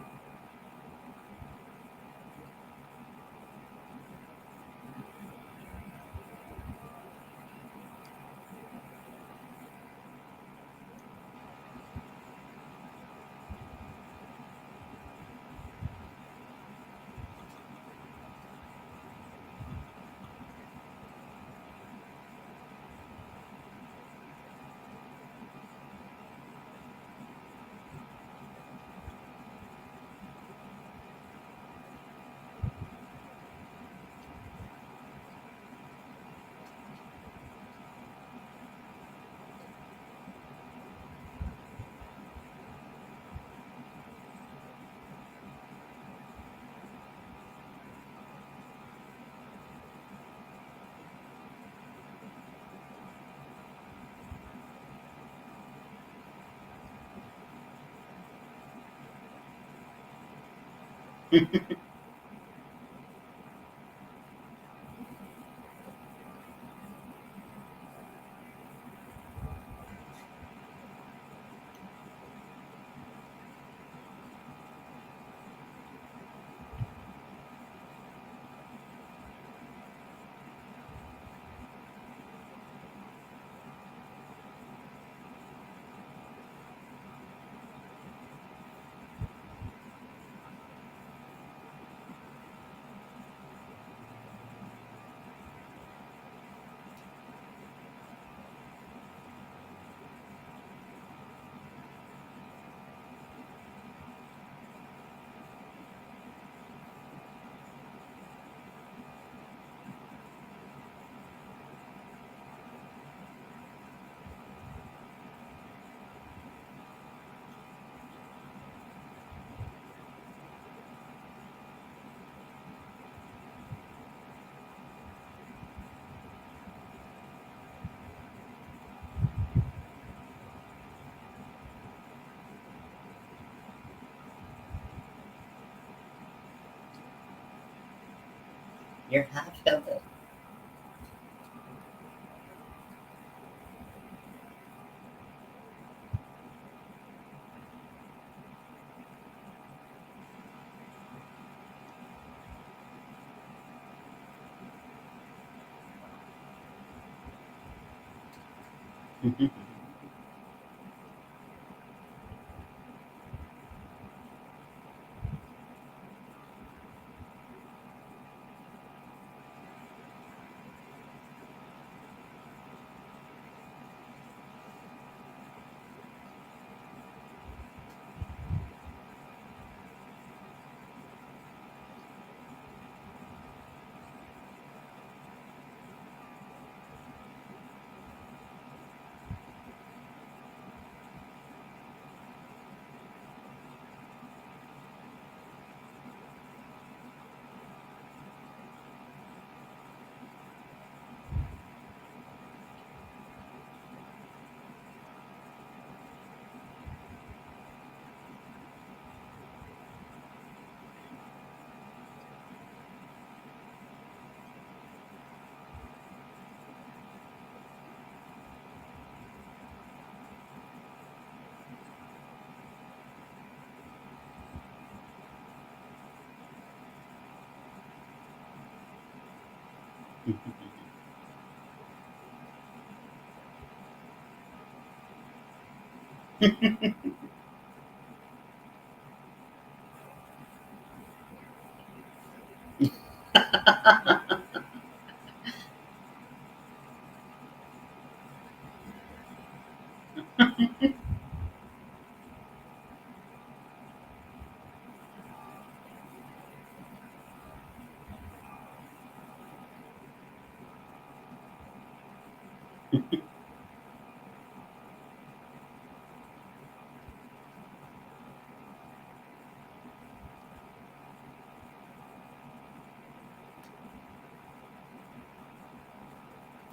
You're half of it.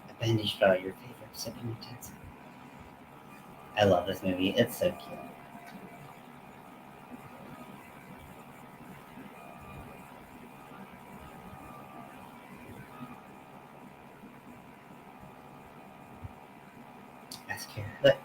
A bandage fell, your favorite sipping utensil. I love this movie. It's so cute. Ask her. Look.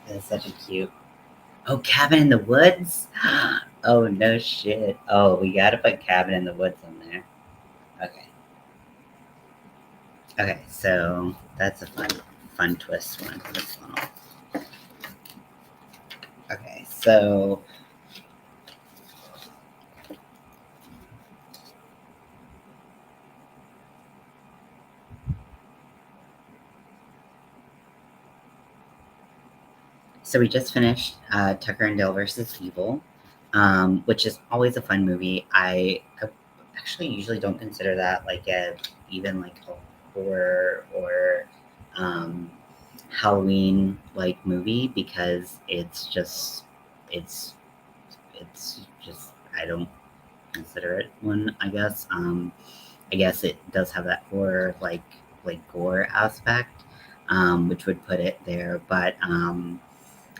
That's such a cute. Oh, Cabin in the Woods? Oh, no shit. Oh, we gotta put Cabin in the Woods on there. Okay. Okay, so that's a fun twist one. This one. Okay, so we just finished Tucker and Dale versus Evil, which is always a fun movie. I actually usually don't consider that like a even like a horror or um, Halloween like movie because it's it's just I don't consider it one. I guess it does have that horror like gore aspect, which would put it there.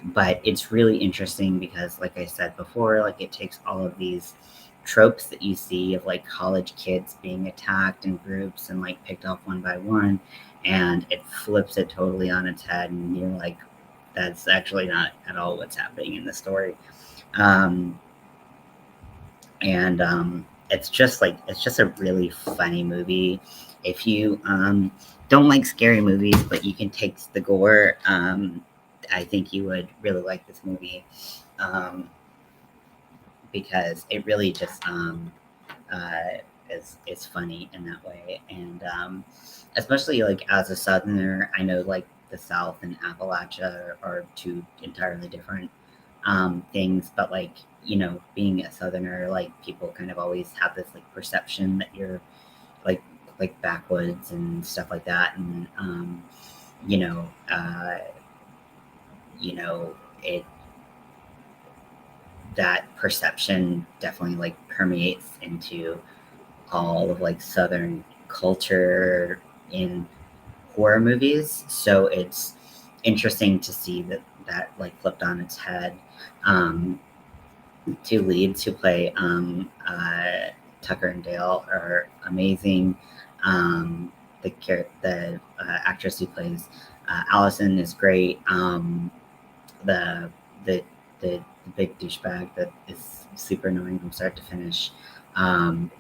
But it's really interesting because, like I said before, like it takes all of these tropes that you see of like college kids being attacked in groups and like picked off one by one, and it flips it totally on its head, and you're like, that's actually not at all what's happening in the story. Um, and it's just a really funny movie. If you don't like scary movies, but you can take the gore, I think you would really like this movie um, because it really just uh, is funny in that way, and especially like as a Southerner, I know like the South and Appalachia are two entirely different things, but like being a Southerner, like people kind of always have this like perception that you're like backwoods and stuff like that, and you know, uh, it that perception definitely like permeates into all of like Southern culture in horror movies. So it's interesting to see that like flipped on its head. Um, Two leads who play Tucker and Dale are amazing. The actress who plays Allison is great. The the the big douchebag that is super annoying from start to finish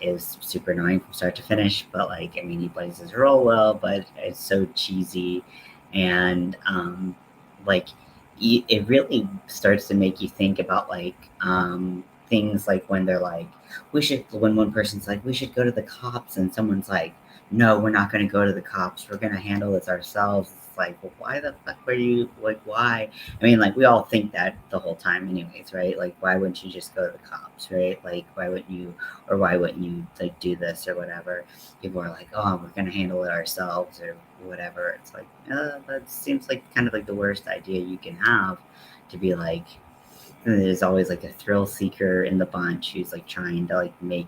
is super annoying from start to finish. But like, I mean, he plays his role well, but it's so cheesy, and like it really starts to make you think about like things like when they're like, when one person's like, we should go to the cops, and someone's like, no, we're not going to go to the cops. We're going to handle this ourselves. It's like, well, why the fuck were you like, why? I mean, like, we all think that the whole time, anyways, right? Like, why wouldn't you just go to the cops, right? Like, why wouldn't you, like, do this or whatever? People are like, oh, we're going to handle it ourselves or whatever. It's like, that seems like kind of like the worst idea you can have to be like, there's always like a thrill seeker in the bunch who's like trying to like make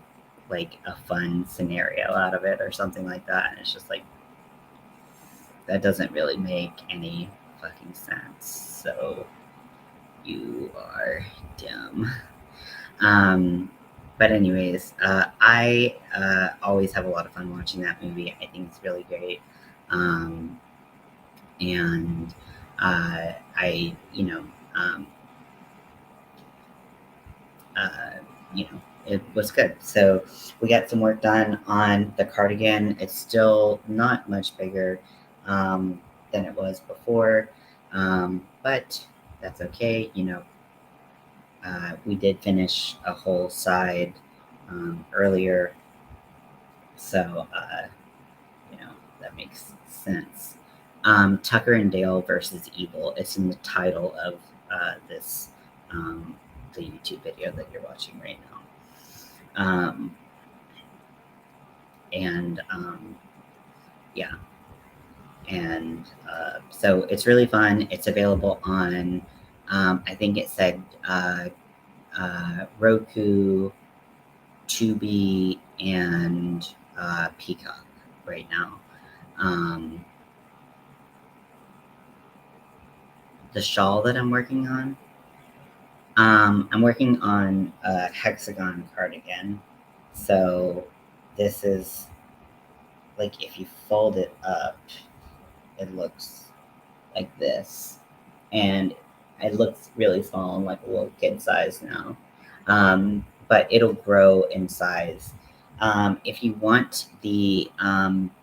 like a fun scenario out of it or something like that. And it's just like, that doesn't really make any fucking sense. So You are dumb. But anyways, I always have a lot of fun watching that movie. I think it's really great. And I, um, uh, it was good. So we got some work done on the cardigan. It's still not much bigger than it was before, but that's okay. We did finish a whole side earlier, so that makes sense. Tucker and Dale versus Evil. It's in the title of this the YouTube video that you're watching right now. And yeah, and so it's really fun. It's available on I think it said Roku, Tubi, and Peacock right now. The shawl that I'm working on, I'm working on a hexagon cardigan. So this is like if you fold it up, it looks like this. And it looks really small and like a little kid size now. But it'll grow in size. If you want the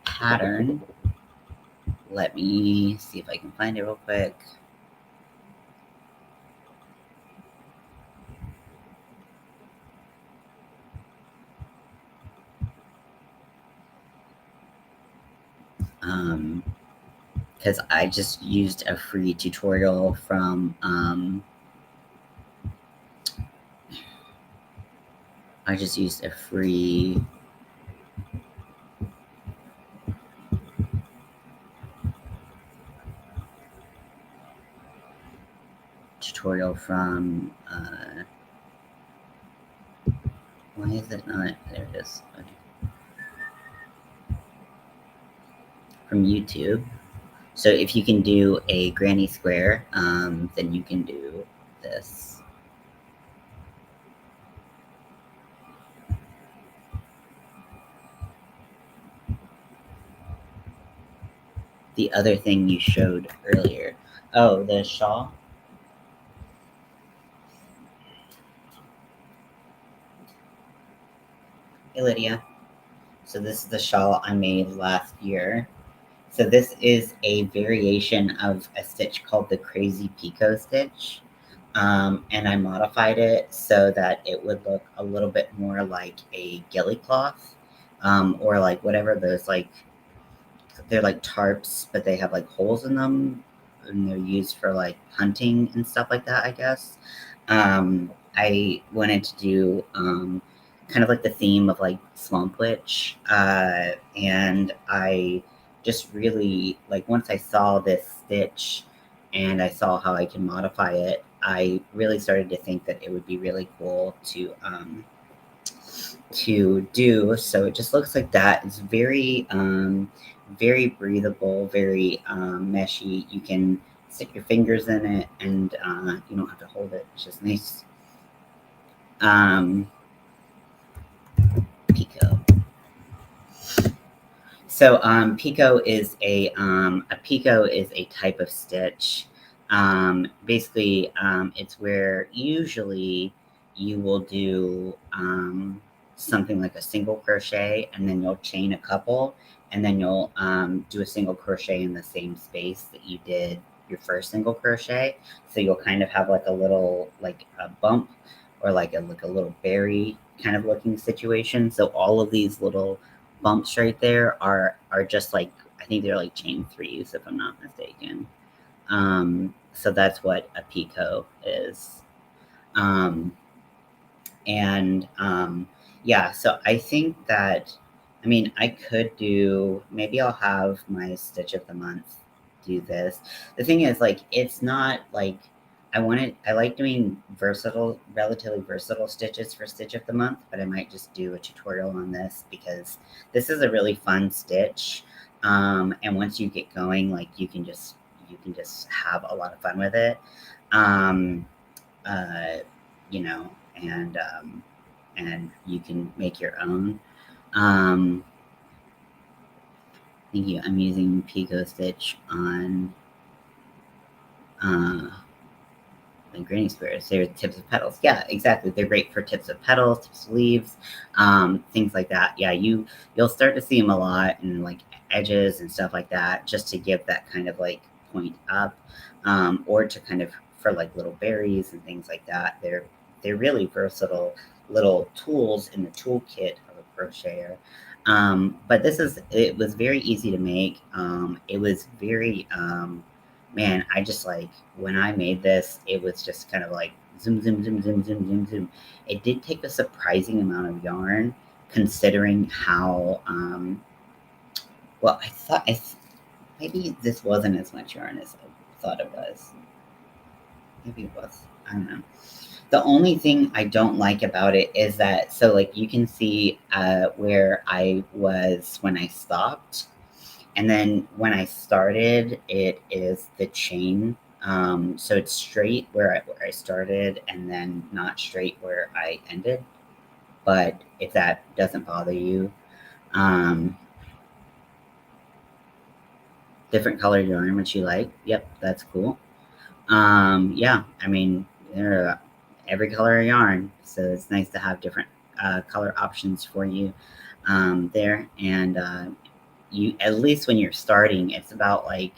pattern, let me see if I can find it real quick. Because I just used a free tutorial from I just used a free tutorial from why is it not? There it is. Okay. From YouTube. So if you can do a granny square, then you can do this. The other thing you showed earlier. Oh, the shawl? Hey, Lydia. So this is the shawl I made last year. So this is a variation of a stitch called the Crazy Pico stitch. And I modified it so that it would look a little bit more like a ghillie cloth, or like whatever those like, they're like tarps, but they have like holes in them, and they're used for like hunting and stuff like that, I guess. I wanted to do kind of like the theme of like Swamp Witch, and I just really like once I saw this stitch and I saw how I can modify it, I really started to think that it would be really cool to do. So it just looks like that. It's very breathable, very meshy. You can stick your fingers in it, and you don't have to hold it. It's just nice. Pico. So pico is a pico is a type of stitch. Basically, it's where usually you will do something like a single crochet, and then you'll chain a couple, and then you'll do a single crochet in the same space that you did your first single crochet. So you'll kind of have like a little like a bump or like a little berry kind of looking situation. So all of these little bumps right there are just like I think they're like chain threes if I'm not mistaken. So that's what a picot is. Um, and yeah, so I think that I mean I could do maybe I'll have my stitch of the month do this. The thing is like it's not like I like doing relatively versatile stitches for stitch of the month, but I might just do a tutorial on this because this is a really fun stitch. And once you get going, like you can just have a lot of fun with it. uh, and you can make your own. Um, Thank you. I'm using Pico Stitch on uh, like granny squares. They're tips of petals. Yeah, exactly. They're great for tips of petals, tips of leaves, things like that. Yeah, you'll start to see them a lot in like edges and stuff like that, just to give that kind of like point up, or to kind of for like little berries and things like that. They're really versatile little tools in the toolkit of a crocheter. But it was very easy to make. It was very man, I just like when I made this, it was just kind of like zoom, zoom, zoom, zoom, zoom, zoom, zoom. It did take a surprising amount of yarn, considering how well maybe this wasn't as much yarn as I thought it was. Maybe it was. I don't know. The only thing I don't like about it is that so like you can see where I was when I stopped. And then when I started, it is the chain. So it's straight where I started and then not straight where I ended. But if that doesn't bother you, um, different colored yarn, which you like, yep, that's cool. Yeah, I mean, there are every color of yarn, so it's nice to have different color options for you there. And you at least when you're starting, it's about like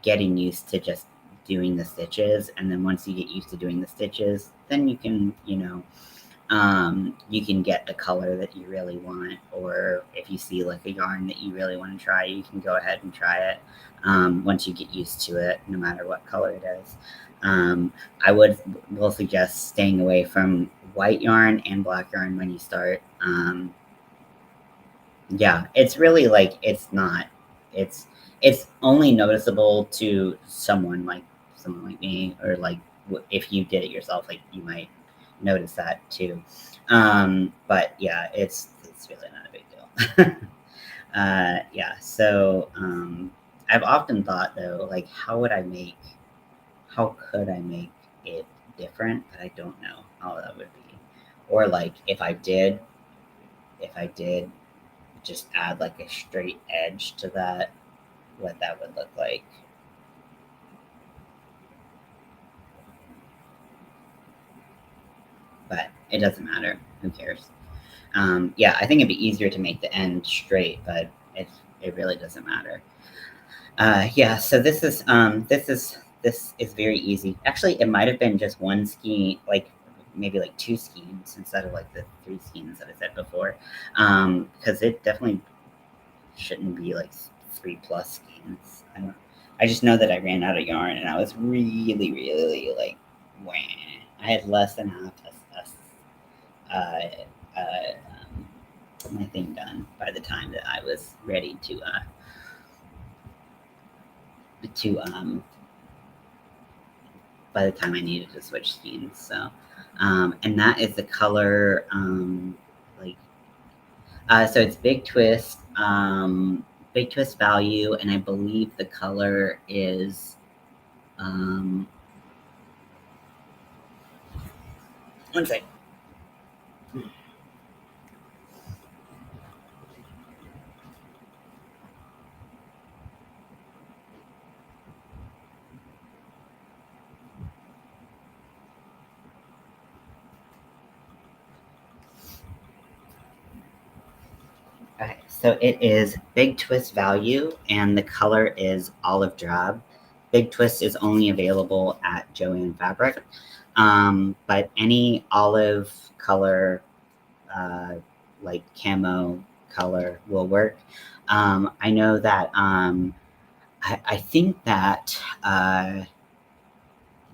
getting used to just doing the stitches, and then once you get used to doing the stitches, then you can you can get the color that you really want, or if you see like a yarn that you really want to try, you can go ahead and try it once you get used to it, no matter what color it is. um, I will suggest staying away from white yarn and black yarn when you start. Yeah, it's really like it's it's only noticeable to someone like me, or like if you did it yourself, like you might notice that too. But yeah, it's really not a big deal. Yeah, so I've often thought though, like how could I make it different? But I don't know how that would be, or like if I did just add like a straight edge to that, what that would look like. But it doesn't matter. Who cares? Yeah, I think it'd be easier to make the end straight, but it really doesn't matter. Yeah, so this is very easy. Actually, it might have been just one skein, like maybe like two skeins instead of like the three skeins that I said before, because it definitely shouldn't be like three plus skeins. I don't. I just know that I ran out of yarn and I was really, really like, wah. I had less than half my thing done by the time that I was ready to by the time I needed to switch skeins. So, and that is the color like so it's Big Twist Value, and I believe the color is um, one second. Okay, so it is Big Twist Value, and the color is Olive Drab. Big Twist is only available at Joann Fabric, but any olive color, uh, like camo color, will work. I know that I think that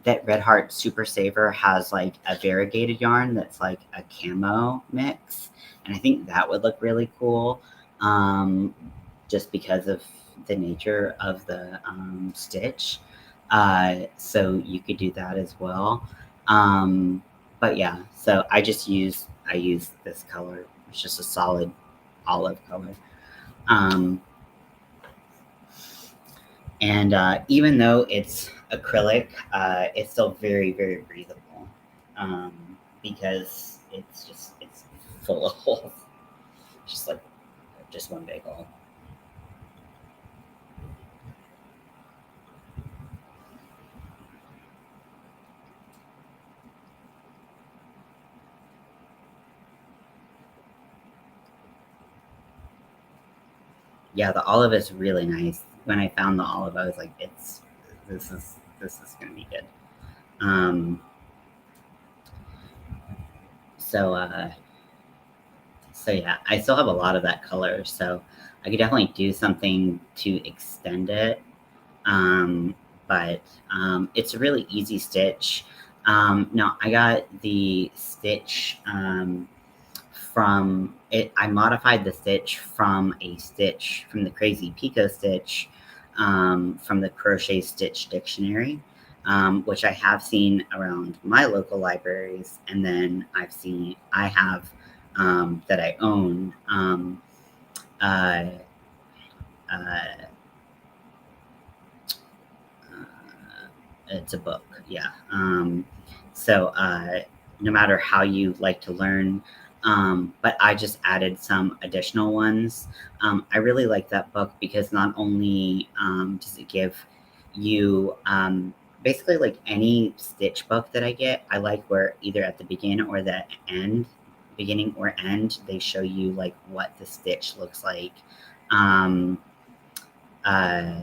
that Red Heart Super Saver has like a variegated yarn that's like a camo mix, and I think that would look really cool, um, just because of the nature of the stitch. So you could do that as well. But yeah, so I use this color. It's just a solid olive color. Um, and even though it's acrylic, it's still very, very breathable. because it's full of holes. Just like just one big hole. Yeah, the olive is really nice. When I found the olive, I was like, it's this is gonna be good. Um, so so yeah, I still have a lot of that color, so I could definitely do something to extend it. Um, but it's a really easy stitch. No, I got the stitch from it. I modified the stitch from a stitch from the Crazy Pico stitch from the Crochet Stitch Dictionary, which I have seen around my local libraries, and then I have that I own. Uh, uh, it's a book, yeah. So no matter how you like to learn, but I just added some additional ones. I really like that book because not only does it give you basically like any stitch book that I get, I like where either at the beginning or end, they show you like what the stitch looks like. Um, uh,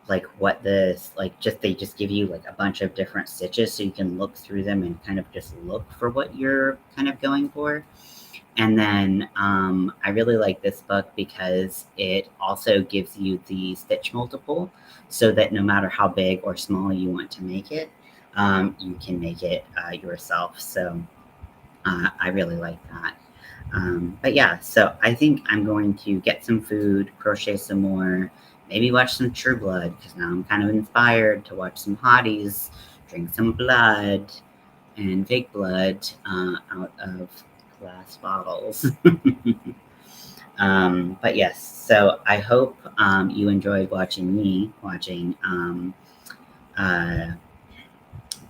like what this like just they just give you like a bunch of different stitches so you can look through them and kind of just look for what you're kind of going for. And then I really like this book because it also gives you the stitch multiple so that no matter how big or small you want to make it, you can make it yourself. So I really like that. But yeah, so I think I'm going to get some food, crochet some more, maybe watch some True Blood because now I'm kind of inspired to watch some hotties, drink some blood and fake blood out of glass bottles. But yes, so I hope you enjoyed watching me watching uh,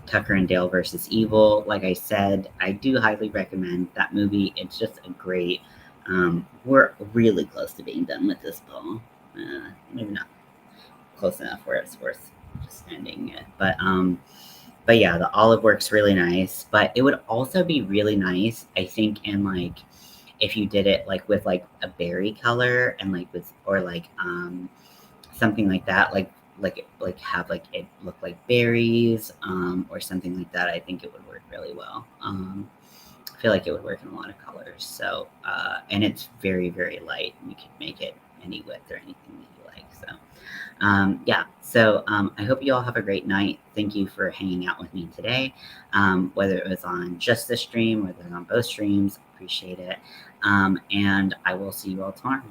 Tucker and Dale versus Evil. Like I said, I do highly recommend that movie. It's just a great. We're really close to being done with this ball. Maybe not close enough where it's worth just ending it. But yeah, the olive works really nice. But it would also be really nice, I think, in like if you did it like with like a berry color and like with or like something like that, like have like it look like berries or something like that. I think it would work really well. I feel like it would work in a lot of colors. So and it's very very light. You could make it any width or anything that you like. So yeah. So I hope you all have a great night. Thank you for hanging out with me today. Whether it was on just this stream, whether it was on both streams, appreciate it. And I will see you all tomorrow.